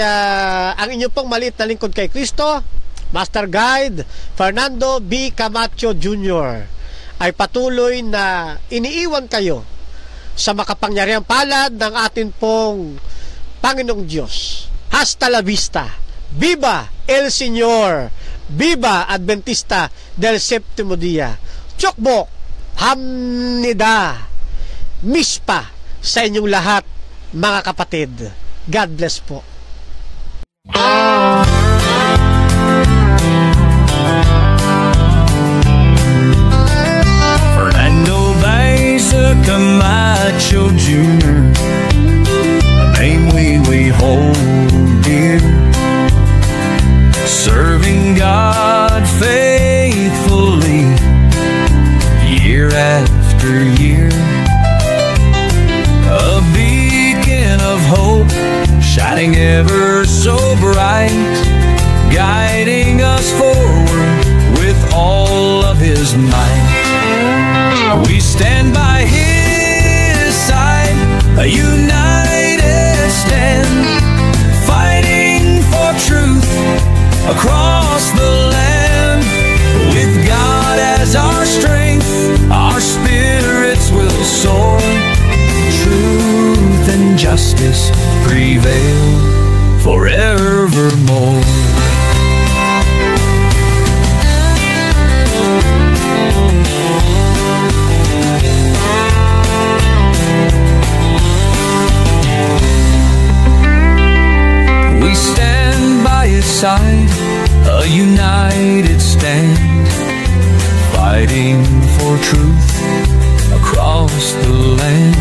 ang inyong pong maliit na lingkod kay Kristo, Master Guide Fernando B. Camacho Jr. ay patuloy na iniiwan kayo sa makapangyarihang palad ng atin pong Panginoong Diyos. Hasta la vista. Viva el Señor. Viva Adventista del Séptimo Día. Chokbok, hamnida, mispa sa inyong lahat mga kapatid. God bless po. Fernando Baeza Camacho Jr., a name we hold dear, serving God faithfully year after year, a beacon of hope shining ever so bright, guiding us forward with all of His might. We stand by His side, a united stand, fighting for truth across the land. With God as our strength, our spirits will soar. Truth and justice prevail forevermore. We stand by His side, a united stand, fighting for truth across the land.